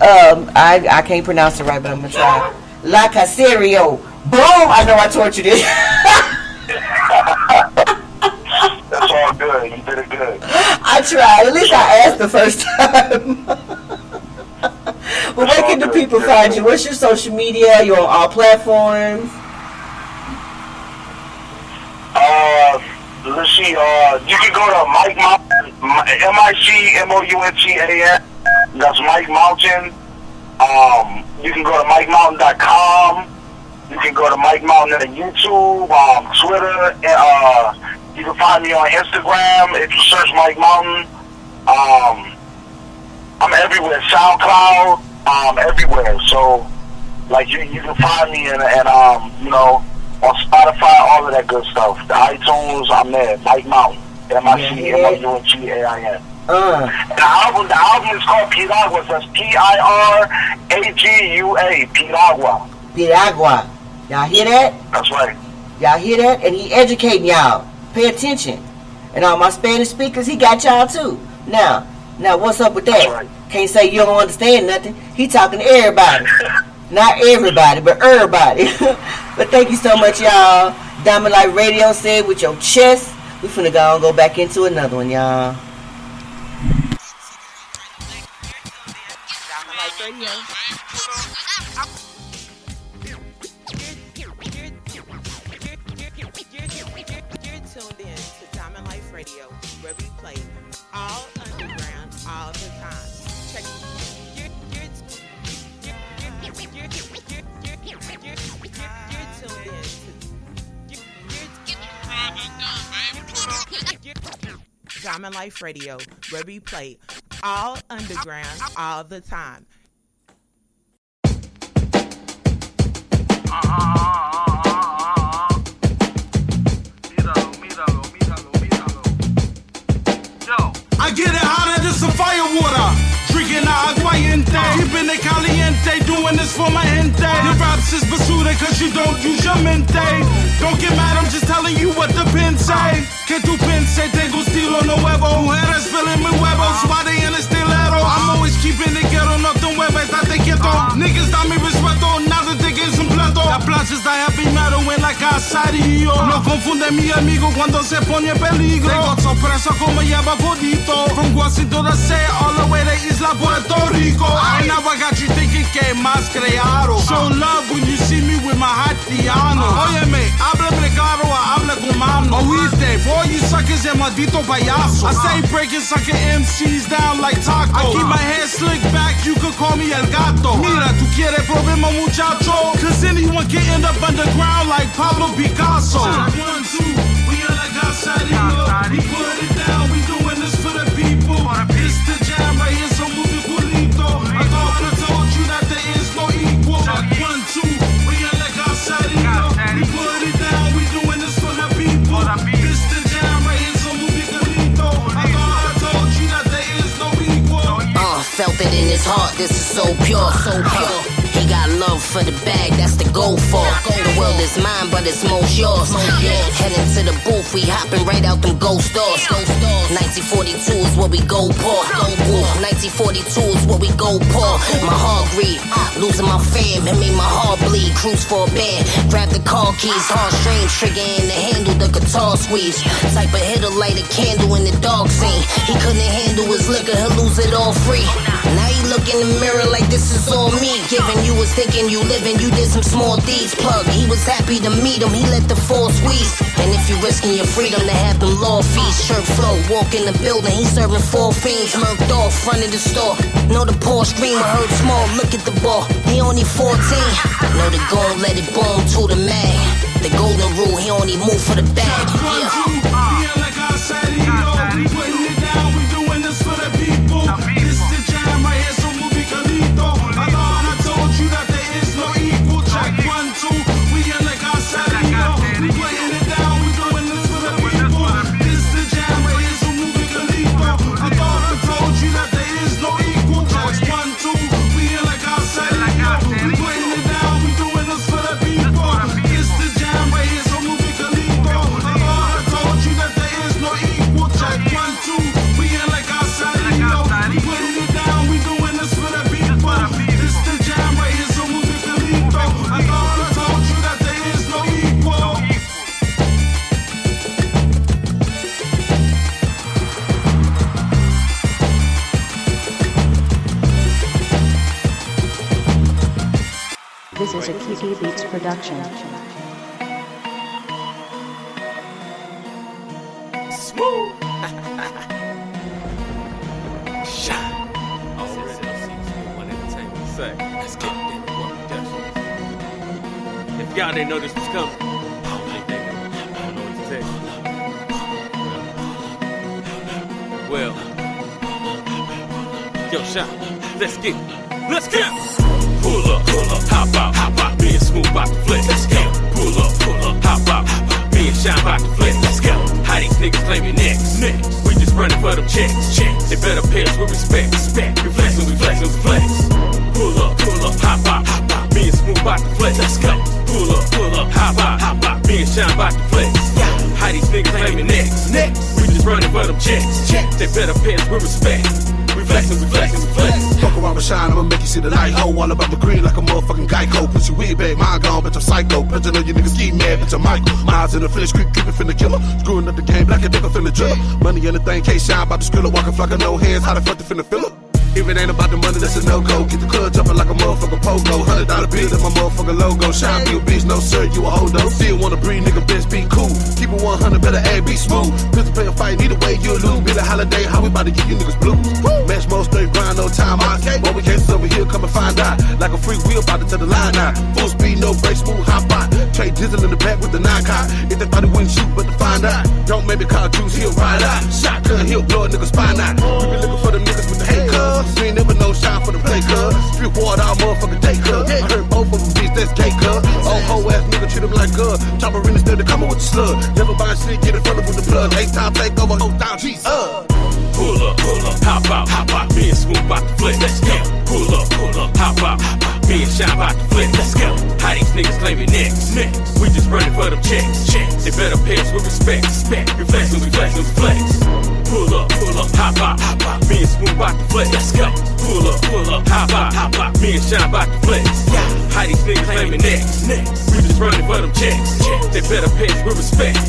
I can't pronounce it right, but I'm going to try. La Caserio. Boom! I know I tortured it. That's all good. You did it good. I tried. At least I asked the first time. Well, where can the people find you? What's your social media? You're on all platforms. Let's see. You can go to Mike Mountain, MICMOUNTAN. That's Mike Mountain. You can go to MikeMountain.com. You can go to Mike Mountain on YouTube, Twitter. You can find me on Instagram if you search Mike Mountain. I'm everywhere. SoundCloud. Everywhere. So, like you can find me and on Spotify, all of that good stuff. The iTunes, I'm there. Mike Mountain. MICMOUNTAIN. The album is called Piragua. That's PIRAGUA. Piragua. Piragua. Y'all hear that? That's right. Y'all hear that? And he educating y'all. Pay attention. And all my Spanish speakers, he got y'all too. Now, what's up with that? That's right. Can't say you don't understand nothing. He talking to everybody. Not everybody, but everybody. But thank you so much, y'all. Diamond Life Radio said with your chest. We finna go back into another one, y'all. Diamond Life Radio. You're tuned in to Diamond Life Radio, where we play all underground all the time. Check. You're tuned in to Diamond Life Radio, where we play all underground all the time. I get it hotter than some fire water. Drinking aguardiente. Deep in the caliente, doing this for my gente. Your raps is basura cause you don't use your mente. Don't get mad, I'm just telling you what the pen say. Que tu pense, tengo estilo nuevo. Mujeres feeling mi huevos, why they in the stiletto? I'm always keeping it ghetto, no te mueves, date quieto. Niggas da mi respeto, nada te que es un plato. La plancha está heavy metal en la casarío. No confunde mi amigo cuando se pone en peligro. Tengo sorpresa como lleva bonito. From Washington to say all the way to Isla Puerto Rico. I never got you thinking que más creado. Show love when you see me with my Haitiano. Óyeme, háblame claro, habla con mano. Oíste, for all you suckers and maldito payaso. I say breaking sucker MCs down like taco. I keep my hair slicked back, you could call me El Gato. Mira, tu quieres problema muchacho? Cause anyone can end up underground like Pablo Picasso. 1, 2, we are like Casarío. We put it down, we doing this for the people. It's the jam right here, so move it culito. I thought I told you that there is no equal. 1, 2, we are like Casarío. We put it down, we doing this for the people. It's the jam right here, so move it culito. I thought I told you that there is no equal. Felt it in his heart, this is so pure, so pure. He got love for the bag, that's the go for. The world is mine, but it's most yours. Heading to the booth, we hopping right out them ghost doors. 1942 is what we go pour. 1942 is what we go pour. My heart grieve, losing my fam, it made my heart bleed. Cruise for a band, grab the car keys, heartstrings trigger in the handle, the guitar squeeze. Type of hitter light a candle in the dark scene. He couldn't handle his liquor, he'll lose it all free. Now he look in the mirror like this is all me. Giving you was thinking you living, you did some small deeds. Plug, he was happy to meet him, he let the force squeeze. And if you risking your freedom to have them law fees, shirt flow, walk in the building, he serving 4 fiends. Murked off, front of the store. Know the poor screamer heard small, look at the ball. He only 14. Know the gon' let it boom to the mag. The golden rule, he only move for the bag. Yeah, like I said, we putting it down, we doing this for the people. It's the jam right here, so move it calito. I thought I told you that there is no equal. Check 1, 2, we in like I said, we putting it down, we doing this for the people. It's the jam right here, so move it calito. I thought I told you that there is no equal. Check 1, 2, we in like I said, we putting it down, we doing this for the people. It's the jam right here, so move it calito. I thought I told you that there is no equal. Check 1, 2, we in like I said, we putting it down, we doing this for the people. It's the jam right here, so move it calito. I thought I told you that there is no equal. This is a Kiki Beats production. Smooth. Shine. Already Smooth One Entertainment. Say, let's get it. What production? If y'all didn't know this was coming, I don't know what to tell you. Well, yo, Shine. Let's get it. Let's get it. Pull up, hop out, me and Smooth about to flip. Let's go. Pull up, hop out, me and Shine about to flip. Let's go. How these niggas claiming next? We just running for them checks. They better pay us with respect. We flexin', we flex. Pull up, hop out, me and Smooth about to flex. Let's go. Pull up, hop out, me and Shine about to flex. How these niggas claiming next? We just running for them checks. They better pay us with respect. We flexin', we flex. Fuck around with Shine, I'ma make you see the light. Oh, all about the green like a motherfucking Geico. Put your wig back, mine gone, bitch, I'm psycho. Bitch, I know you niggas ski mad, bitch, I'm Michael. Miles in the flesh, quick, keep it finna killer. Screwing up the game like a nigga finna driller. Money in the thing, can't shine about the skriller. Walking flock of no hands, how the fuck they finna fill up? If it ain't about the money, that's a no-go. Get the club jumping like a motherfucking pogo. $100 bill, that's my motherfucking logo. Shine, you a bitch, no sir, you a ho-do. Still wanna breathe, nigga, best be cool. Keep it 100, better add, be smooth. Pistol play a fight, either way you'll lose. Be the holiday, how we about to get you niggas blues. Match most straight grind, no time out. Boy, we cases over here, come and find out. Like a freak wheel, about to tell the line out. Full speed, no break, smooth, hop out. Trade diesel in the back with the 9-car. If they thought he wouldn't shoot, but to find out. Don't make me call juice, he'll ride out. Shotgun, he'll blow a nigga's spine out. We be looking for them niggas with the hate cuz. We ain't never know Shine for the play cuz. Strip water, all motherfucking day cuz. I heard both of them bitch, that's gay cuz. Old hoe ass nigga treat him like cuz. Chopper in the steady coming with the slug. Never buy shit, get in front of with the plug. 8 time take over, 0 down, jeez. Pull up, hop out, me and Smooth about to flip. Let's go. Pull up, hop out. Me and Shine about to flex. Let's go. How these niggas claiming next? We just running for them checks. They better pay us with respect. We flex when we flex when we flex. Pull up, hop out. Me and Smooth about to flex. Let's go. Pull up, hop out. Me and Shine about to flex. How these niggas claiming next? We just running for them checks. They better pay us with respect.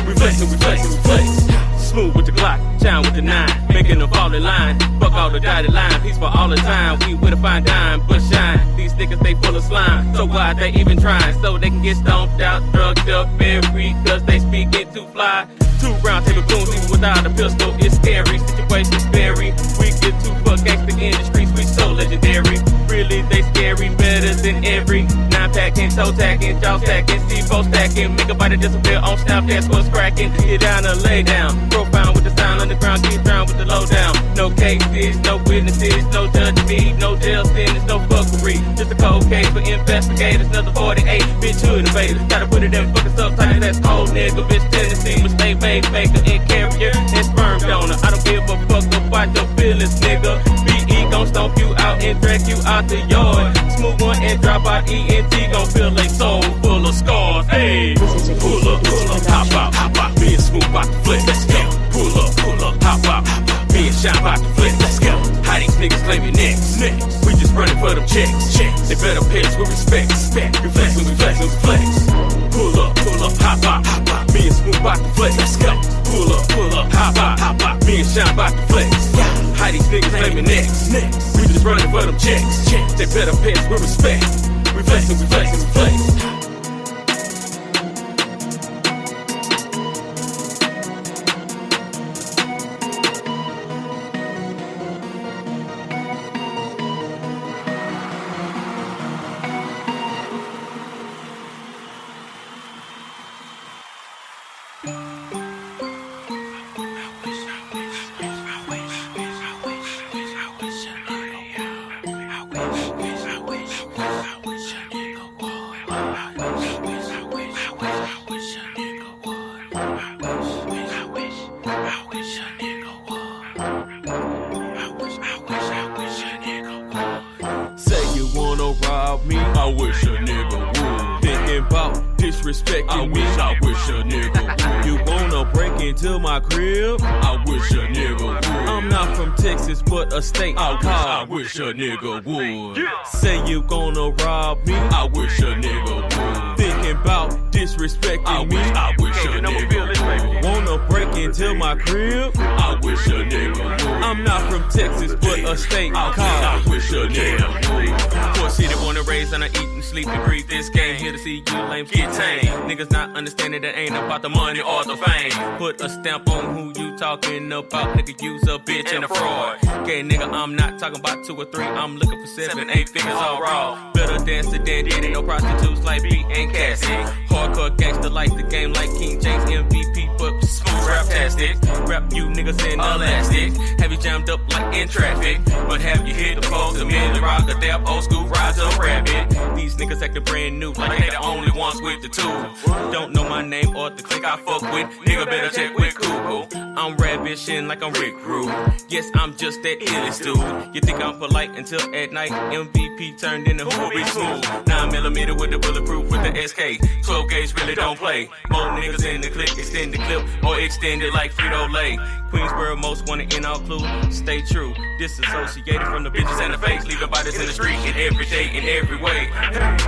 We flex when we flex when we flex. Smooth with the Glock, Shine with the 9, making them fall in line. Fuck all the dotted line, peace for all the time. We with a fine dime, but shine. These niggas, they full of slime. So why they even trying? So they can get stomped out, drugged up, buried, cause they speak it too fly. 2 round table goons, even without a pistol, it's scary. Situation's scary. We get too fuck gangsta in the streets, we so legendary. Really, they scary, better than every 9-packing, toe tacking, jaw stacking, C4 stacking. Make a body disappear on snap, that's what's cracking. Get down or lay down. Profound with the sound on the ground, keep drown with the lowdown. No cases, no witnesses, no judge me, no jail sentence, no fuckery. Just a cold case for investigators, another 48. Bitch hood invaders, gotta put it in fucking subtitles. That's cold nigga, bitch Tennessee, mistake made, maker and carrier and sperm donor. I don't give a fuck about your feelings, nigga. BE gon' stomp you out and drag you out the yard. Smooth one and drop out ENT gon' feel like soul full of scars. Hey, pull up, hop out. Me and Smooth about to flip. Let's go. Pull up, hop out. Me and Shine about to flip. Let's go. How these niggas claiming next? We just running for them checks. They better pay us with respect. We flex when we flex when we flex. Pull up, hop out. Me and Smooth about to flex. Let's go. Pull up, hop out. Me and Shine about to flex. How these niggas claiming next? We just running for them checks. They better pay us with respect. We flex when we flex when we flex. Disrespecting me, I wish a nigga would. You wanna break into my crib? I wish a nigga would. I'm not from Texas, but a state I wish a nigga would. Say you gonna rob me? I wish a nigga would. Thinking about disrespecting me? I wish a nigga would. Wanna break into my crib? I wish a nigga would. I'm not from Texas, but a state I wish a nigga would. Poor city wanna raise and I eat and sleep and breathe this game. Here to see you lames get tame. Niggas not understanding that ain't about the money or the fame. Put a stamp on who you talking about. Nigga, you's a bitch and a fraud. Okay, nigga, I'm not talking about 2 or 3. I'm looking for 7, 8 figures all raw. Better dancer than Diddy. No prostitutes like B and Cassie. Hardcore gangster like the game like King James MVP, but smooth rap-tastic. Rap you niggas in elastic. Have you jammed up like in traffic? But have you hit the post? A million rock, a dab, old school rides up rabbit. These niggas acting brand new like they the only ones with the tool. Don't know my name or the clique I fuck with. Nigga better check with Google. I'm ravishing like I'm Rick Rude. Yes, I'm just that illest dude. You think I'm polite until at night MVP turned into Hoover Smooth. 9mm with the bulletproof with the SK. 12 gauge really don't play. More niggas in the clique, extend the clip or extend it like Frito-Lay. Queensboro most wanted in all clue. Stay true. Disassociated from the bitches and the fakes. Leaving bodies in the street in every day, in every way.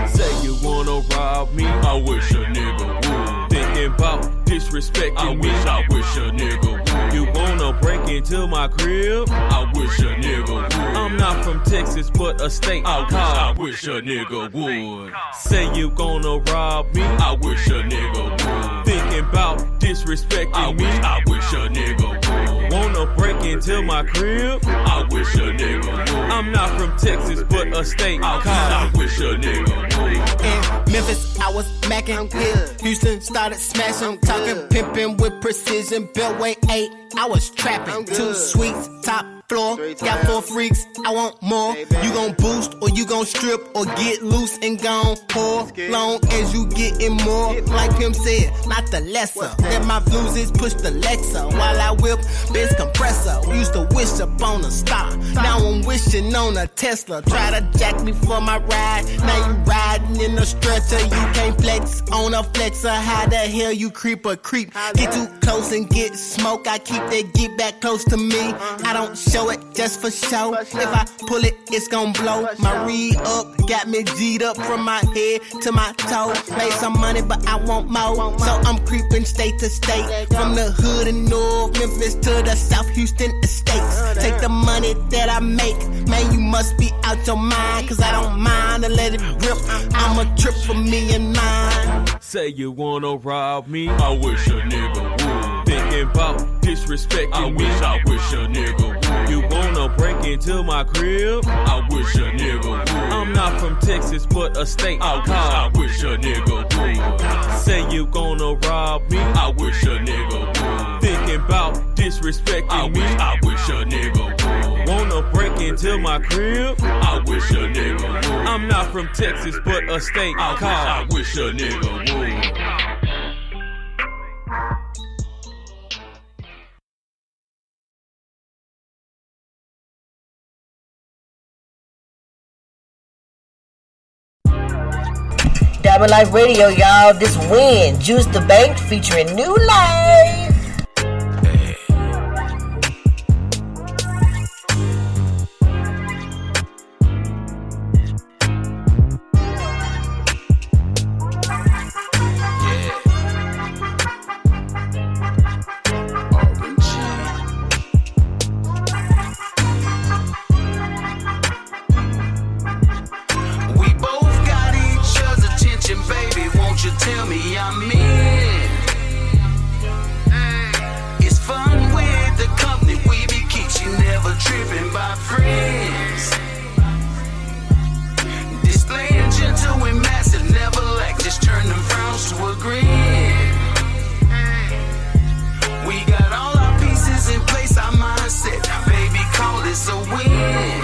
Say you wanna rob me? I wish a nigga would. Thinking about disrespecting me? I wish a nigga would. You wanna break into my crib? I wish a nigga would. I'm not from Texas, but a state I wish a nigga would. Say you gonna rob me? I wish a nigga would. Thinking about disrespecting me? I wish a nigga would. Wanna break into my crib? I wish a nigga would. I'm not from Texas, but a state I wish a nigga would. In Memphis, I was macking. Houston started smashing. Talking pimping with precision. Beltway 8, I was trapping. 2 suites, top floor. Got 4 freaks, I want more. You gon' boost or you gon' strip or get loose and gone pour. Long as you getting more. Like Pimp said, not the lesser. Let my fluses push the Lexa while I whip. Best come compressor. We used to wish upon a star. Now I'm wishing on a Tesla. Try to jack me for my ride. Now you riding in a stretcher. You can't flex on a flexer. How the hell you creep a creep? Get too close and get smoke. I keep that get back close to me. I don't show it just for show. If I pull it, it's gon' blow. My re-up got me G'd up from my head to my toe. Made some money, but I want more. So I'm creeping state to state. From the hood in North Memphis to the South Houston estates. Take the money that I make. Man, you must be out your mind. Cause I don't mind to let it rip. I'm a trip for me and mine. Say you wanna rob me, I wish a nigga would. Thinking about disrespecting I wish a nigga would. You wanna break into my crib, I wish a nigga would. I'm not from Texas, but a state I wish a nigga would. Say you gonna rob me, I wish a nigga would. Thinking about disrespecting me, I wish a nigga would. Wanna break into my crib, I wish a nigga would. I'm not from Texas, but a state I wish a nigga would. Diamond Life Radio, y'all. This win, Juice the Bank featuring New Life. Tell me I'm in. It's fun with the company we be keeping, never tripping by friends. Displaying gentle and massive, never lack, just turn them frowns to a grin. We got all our pieces in place, our mindset, baby, call this a win.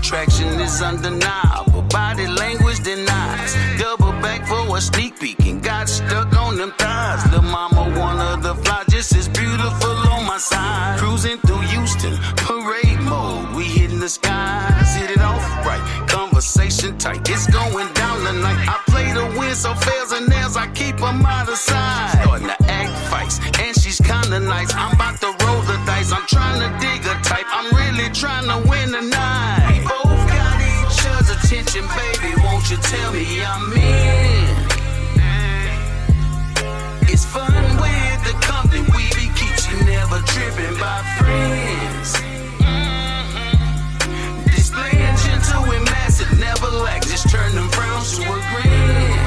Traction is undeniable, body language denies. Double back for a sneak peek and got stuck on them thighs. Lil' mama, one of the fly, just as beautiful on my side. Cruising through Houston, parade mode, we hitting the skies. Hit it off right, conversation tight, it's going down tonight. I play to win, so fails and nails, I keep them out of sight. Starting to act fights, and she's kinda nice. I'm about to roll the dice, I'm trying to dig a type. I'm really trying to win tonight. We both got each other's attention, baby, won't you tell me I'm in? It's fun with the company we be keeping, never tripping by friends. Displaying gentle and massive, never lack, just turn them frowns to a grin.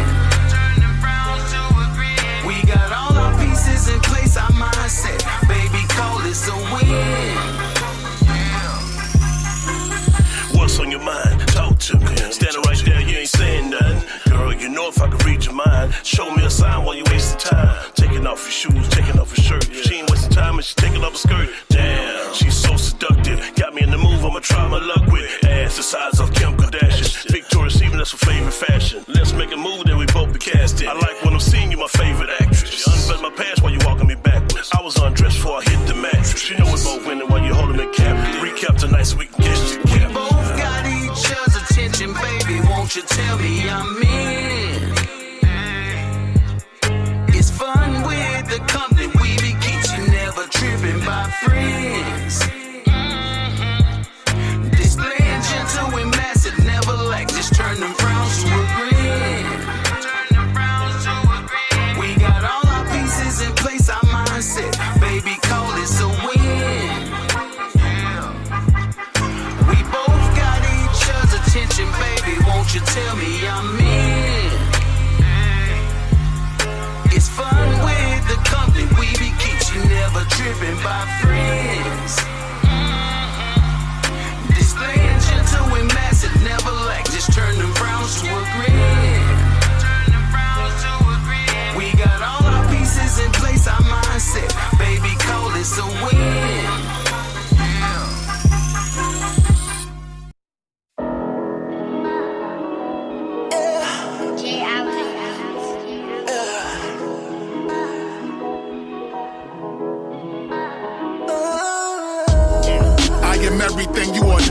We got all our pieces in place, our mindset, baby, call this a win. What's on your mind? Talk to me. Standing right there, you ain't saying nothing. Girl, you know if I could read your mind. Show me a sign while you wasting time. Taking off your shoes, taking off her shirt. She ain't wasting time and she taking off her skirt. Damn, she's so seductive. Got me in the move, I'ma try my luck with. Ass the size of Kim Kardashian. Victoria's Secret, that's her favorite fashion. Let's make a move that we both be cast in. I like when I'm seeing you, my favorite actress. You unbelt my pants while you walking me backwards. I was undressed before I hit the mattress. You know we're both winning while you holding me captive. Recap tonight so we can get you together. We both got each other's attention, baby, won't you tell me I'm in? It's fun with the company we be keeping, never tripping by friends. Displaying gentle and massive, never lack, just turn them frowns to a grin. We got all our pieces in place, our mindset, baby, call this a win. We both got each other's attention, baby, won't you tell me I'm in? It's fun with the company we be keeping, never tripping by friends. Displaying gentle and massive, never lack, just turn them frowns to a grin. We got all our pieces in place, our mindset, baby, call this a win.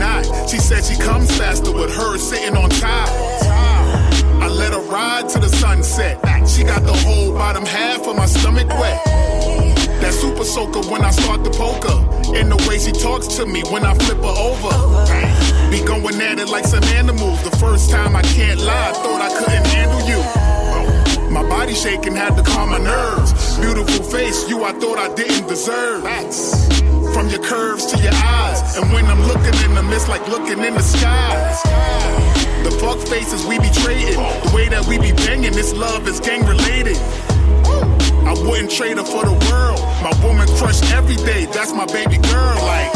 not. She said she comes faster with her sitting on top. I let her ride to the sunset. She got the whole bottom half of my stomach wet. That super soaker when I start the poker. And the way she talks to me when I flip her over. Be going at it like some animals. The first time I can't lie, I thought I couldn't handle you. My body shaking had to calm my nerves. Beautiful face, you I thought I didn't deserve. From your curves to your eyes. And when I'm looking in the mist like looking in the skies. The fuck faces we be trading. The way that we be banging, this love is gang related. I wouldn't trade her for the world. My woman crush every day, that's my baby girl. Like,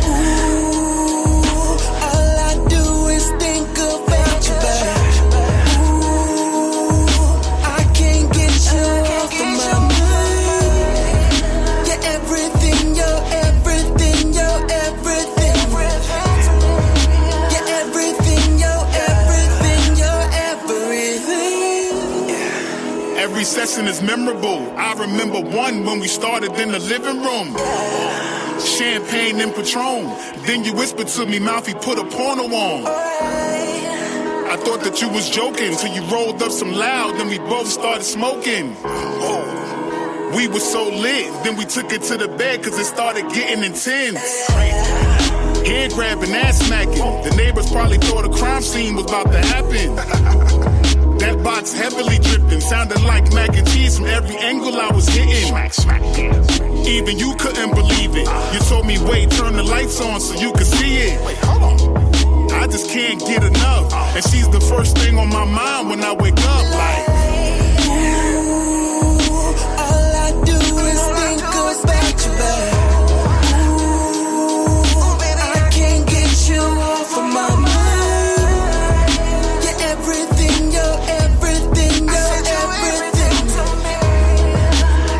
ooh, all I do is think about you, babe. Ooh, I can't get you off of my mind. You're everything, you're everything, you're everything. You're everything, you're everything, you're everything. every session is memorable. I remember one when we started in the living room. Champagne and Patron. Then you whispered to me, Mouthy, put a porno on. I thought that you was joking till you rolled up some loud, then we both started smoking. We were so lit, then we took it to the bed cause it started getting intense. Hand grabbing, ass smacking. The neighbors probably thought a crime scene was about to happen. That box heavily dripping, sounded like mac and cheese from every angle I was hitting. Even you couldn't believe it. You told me, wait, turn the lights on so you could see it. Wait, hold on. I just can't get enough. And she's the first thing on my mind when I wake up. Like, ooh, all I do is think about you, babe. Ooh, I can't get you off of my mind. You're everything, you're everything, you're everything.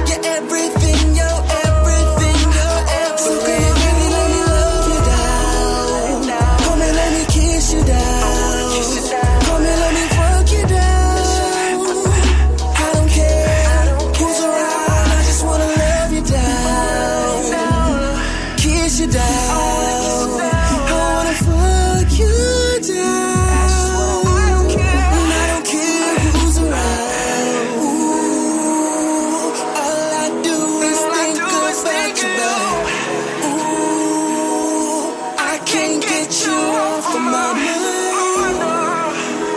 You're everything, you're everything, you're everything. So baby, let me love you down. Come and let me kiss you down. Come and let me fuck you down. I don't care who's around, I just wanna love you down. Kiss you down. I wanna fuck you down. And I don't care who's around. Ooh, all I do is think about you, babe. Ooh, I can't get you off of my mind.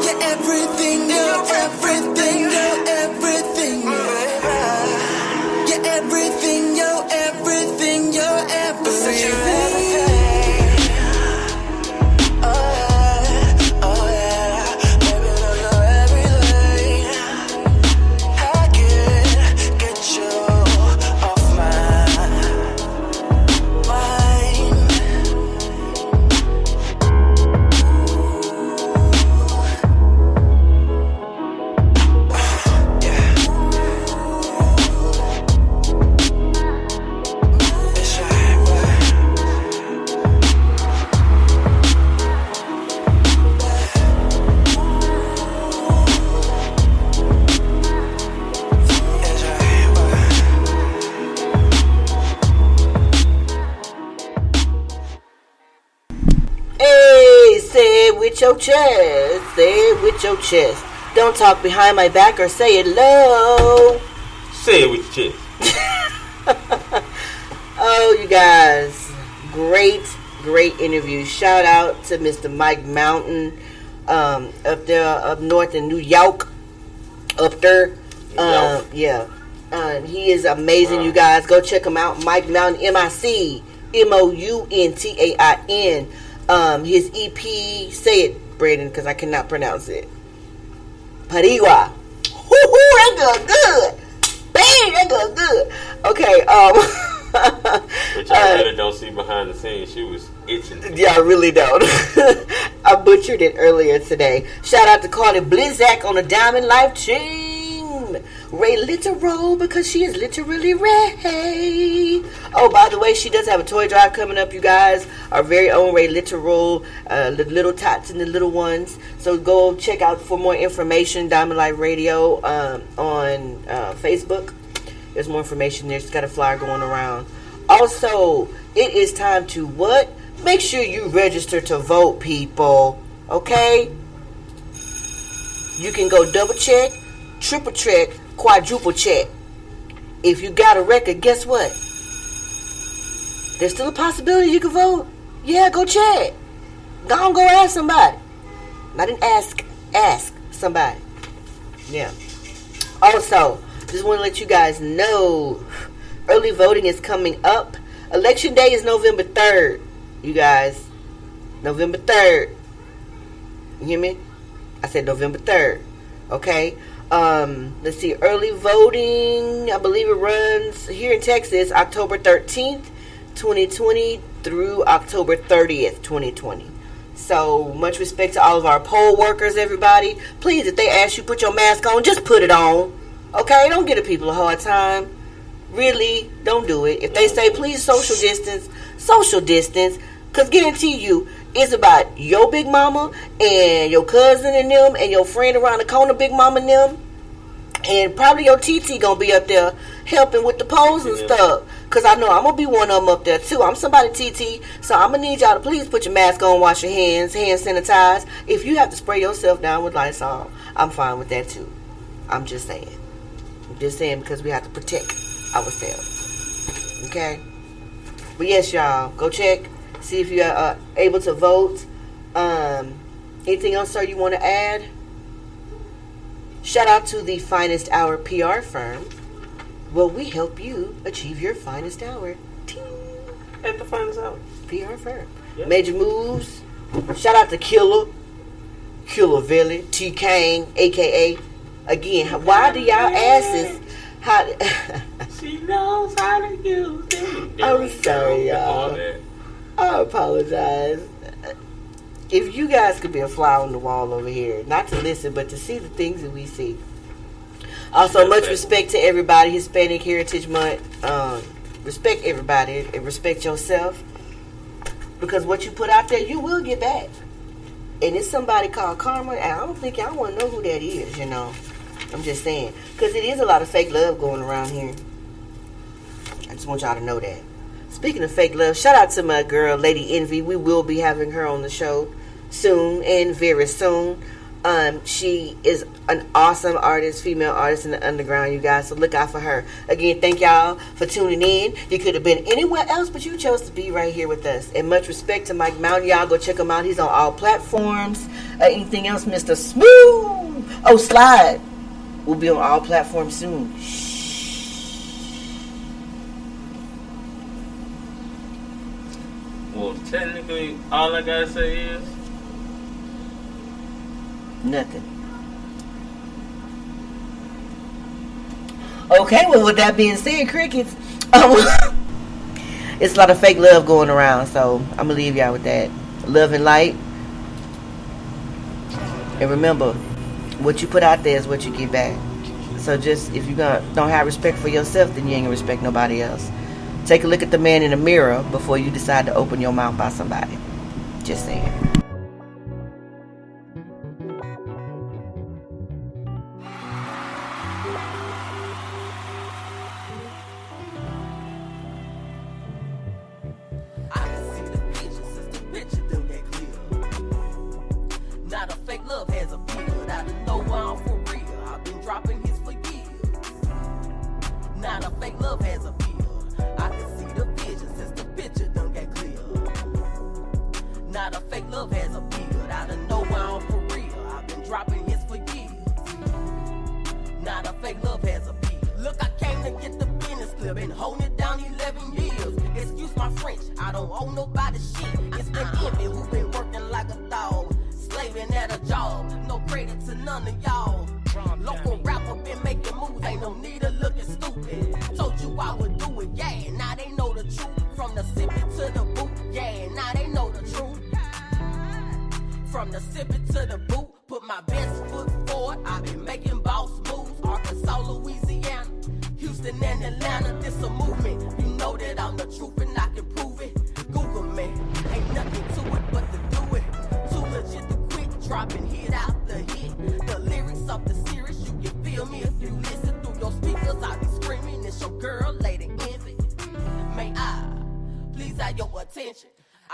You're everything, you're everything, you're everything. You're everything, you're everything, you're everything. Oh yeah, baby, I know everything. I can't get you off my mind. Hey, say it with your chest. Say it with your chest. Don't talk behind my back or say it low. Say it with your chest. Oh, you guys. Great interview. Shout out to Mr. Mike Mountain up there, up north in New York. Up there. Yeah. He is amazing, you guys. Go check him out. Mike Mountain, MICMOUNTAIN. His EP, say it, Brandon, because I cannot pronounce it. Parigua. Woo-hoo, that go good. Bang, that go good. Okay, Which I really don't see behind the scenes. She was itching. Yeah, I really don't. I butchered it earlier today. Shout out to Carly Blizzak on the Diamond Life team. Ray Literal, because she is literally Ray. Oh, by the way, she does have a toy drive coming up, you guys. Our very own Ray Literal, the little tots and the little ones. So go check out for more information, Diamond Life Radio on Facebook. There's more information there. It's got a flyer going around. Also, it is time to what? Make sure you register to vote, people. Okay? You can go double check, triple check, quadruple check. If you got a record, guess what? There's still a possibility you can vote. Yeah, go check. Go ask somebody. I didn't ask somebody. Yeah. Also, just want to let you guys know, early voting is coming up. Election day is November 3rd. You guys, November 3rd. You hear me? I said November 3rd. Okay? Let's see. Early voting, I believe it runs here in Texas, October 13th, 2020 through October 30th, 2020. So, much respect to all of our poll workers, everybody. Please, if they ask you put your mask on, just put it on. Okay? Don't give the people a hard time. Really, don't do it. If they say, please social distance, because guarantee you, it's about your big mama and your cousin and them and your friend around the corner, big mama and them. And probably your TT going to be up there helping with the polls and stuff. Because I know I'm going to be one of them up there too. I'm somebody TT. So I'm going to need y'all to please put your mask on, wash your hands, hand sanitize. If you have to spray yourself down with Lysol, I'm fine with that too. I'm just saying. Because we have to protect ourselves. Okay? But yes, y'all. Go check. See if you are able to vote. Anything else, sir, you want to add? Shout out to the Finest Hour PR firm. Well, we help you achieve your finest hour. Ting. At the Finest Hour. PR firm. Yep. Major moves. Shout out to Killer Villy, T. Kane, a.k.a. Again, why do y'all asses... She knows how to use it. I'm sorry, y'all. I apologize. If you guys could be a fly on the wall over here, not to listen, but to see the things that we see. Also, much respect to everybody. Hispanic Heritage Month. Respect everybody and respect yourself. Because what you put out there, you will get back. And it's somebody called Karma. And I don't think y'all want to know who that is, you know. I'm just saying. Because it is a lot of fake love going around here. I just want y'all to know that. Speaking of fake love, shout out to my girl, Lady Envy. We will be having her on the show soon and very soon. She is an awesome artist, female artist in the underground, you guys. So look out for her. Again, thank y'all for tuning in. You could have been anywhere else, but you chose to be right here with us. And much respect to Mike Mountain. Y'all go check him out. He's on all platforms. Anything else, Mr. Smooth? Oh, Slide will be on all platforms soon. Well, technically, all I gotta say is nothing. Okay, well, with that being said, crickets, it's a lot of fake love going around, so I'm gonna leave y'all with that. Love and light. And remember, what you put out there is what you get back. So just, if you don't have respect for yourself, then you ain't gonna respect nobody else. Take a look at the man in the mirror before you decide to open your mouth by somebody. Just saying.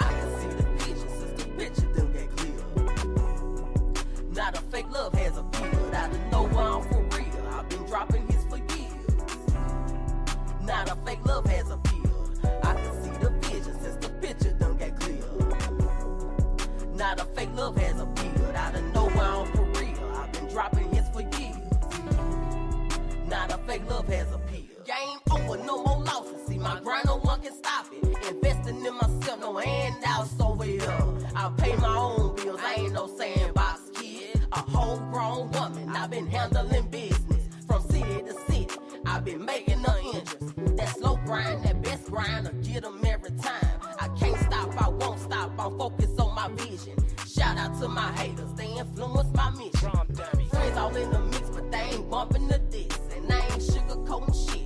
I can see the vision since the picture done get clear. Now the fake love has appeared. Out of nowhere, I'm for real. I've been dropping hits for years. Now the fake love has appeared. I can see the vision since the picture done get clear. Now the fake love has appeared. Out of nowhere, I'm for real. I've been dropping hits for years. Now the fake love has appeared. Game over, no more losses. See my grind, no one can stop it. Investing in myself, no handouts over here. I pay my own bills, I ain't no sandbox kid. A whole grown woman, I've been handling business from city to city. I've been making the interest. That slow grind, that best grind, I get them every time. I can't stop, I won't stop, I'm focused on my vision. Shout out to my haters, they influence my mission. Friends all in the mix, but they ain't bumping the diss. And I ain't sugarcoating shit.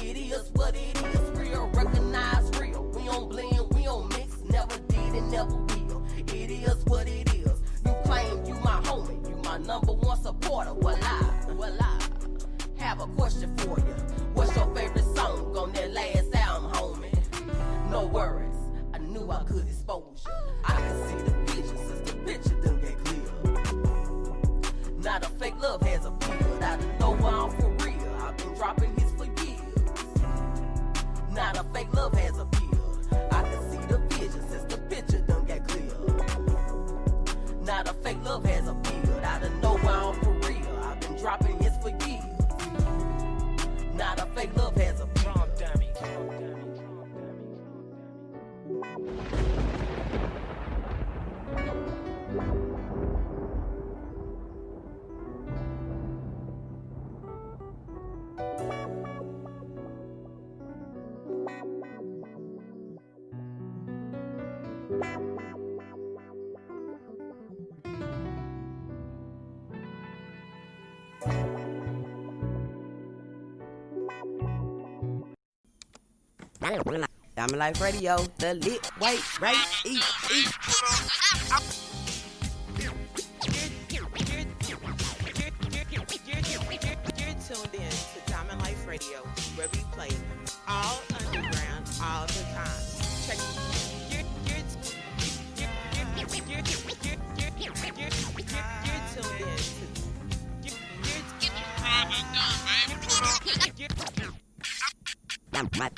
It is what it is, real, recognize real. We don't blend, we don't mix, never did and never will. It is what it is. You claim you my homie, you my number one supporter. Well, I have a question for you. What's your favorite song on that last album, homie? No worries, I knew I could expose you. I can see the vision since the picture done get clear. Now the fake love has appeared. Out of nowhere, I'm for real. I've been dropping hits for years. Now the fake love has appeared. I can see the vision since the picture done get clear. Now the fake love has appeared. Out of nowhere, I'm for real. I've been dropping hits for years. Now the fake love has appeared. Diamond Life Radio, the lit white right eat. You're tuned in to Diamond Life Radio, where we play all underground all the time. Check. You're tuned in to.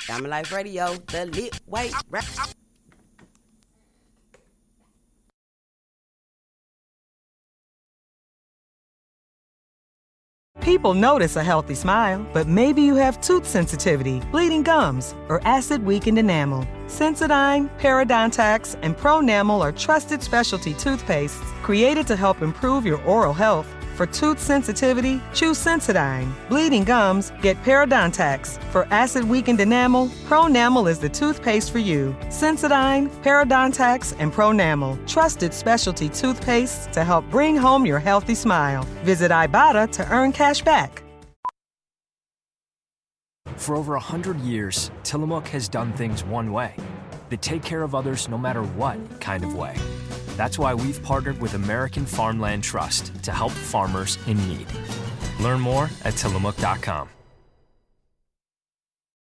Diamond Life Radio, the lit white right. People notice a healthy smile, but maybe you have tooth sensitivity, bleeding gums, or acid-weakened enamel. Sensodyne, Parodontax, and Pronamel are trusted specialty toothpastes created to help improve your oral health. For tooth sensitivity, choose Sensodyne. Bleeding gums, get Parodontax. For acid-weakened enamel, Pronamel is the toothpaste for you. Sensodyne, Parodontax, and Pronamel. Trusted specialty toothpastes to help bring home your healthy smile. Visit Ibotta to earn cash back. For over 100 years, Tillamook has done things one way. They take care of others no matter what kind of way. That's why we've partnered with American Farmland Trust to help farmers in need. Learn more at Tillamook.com.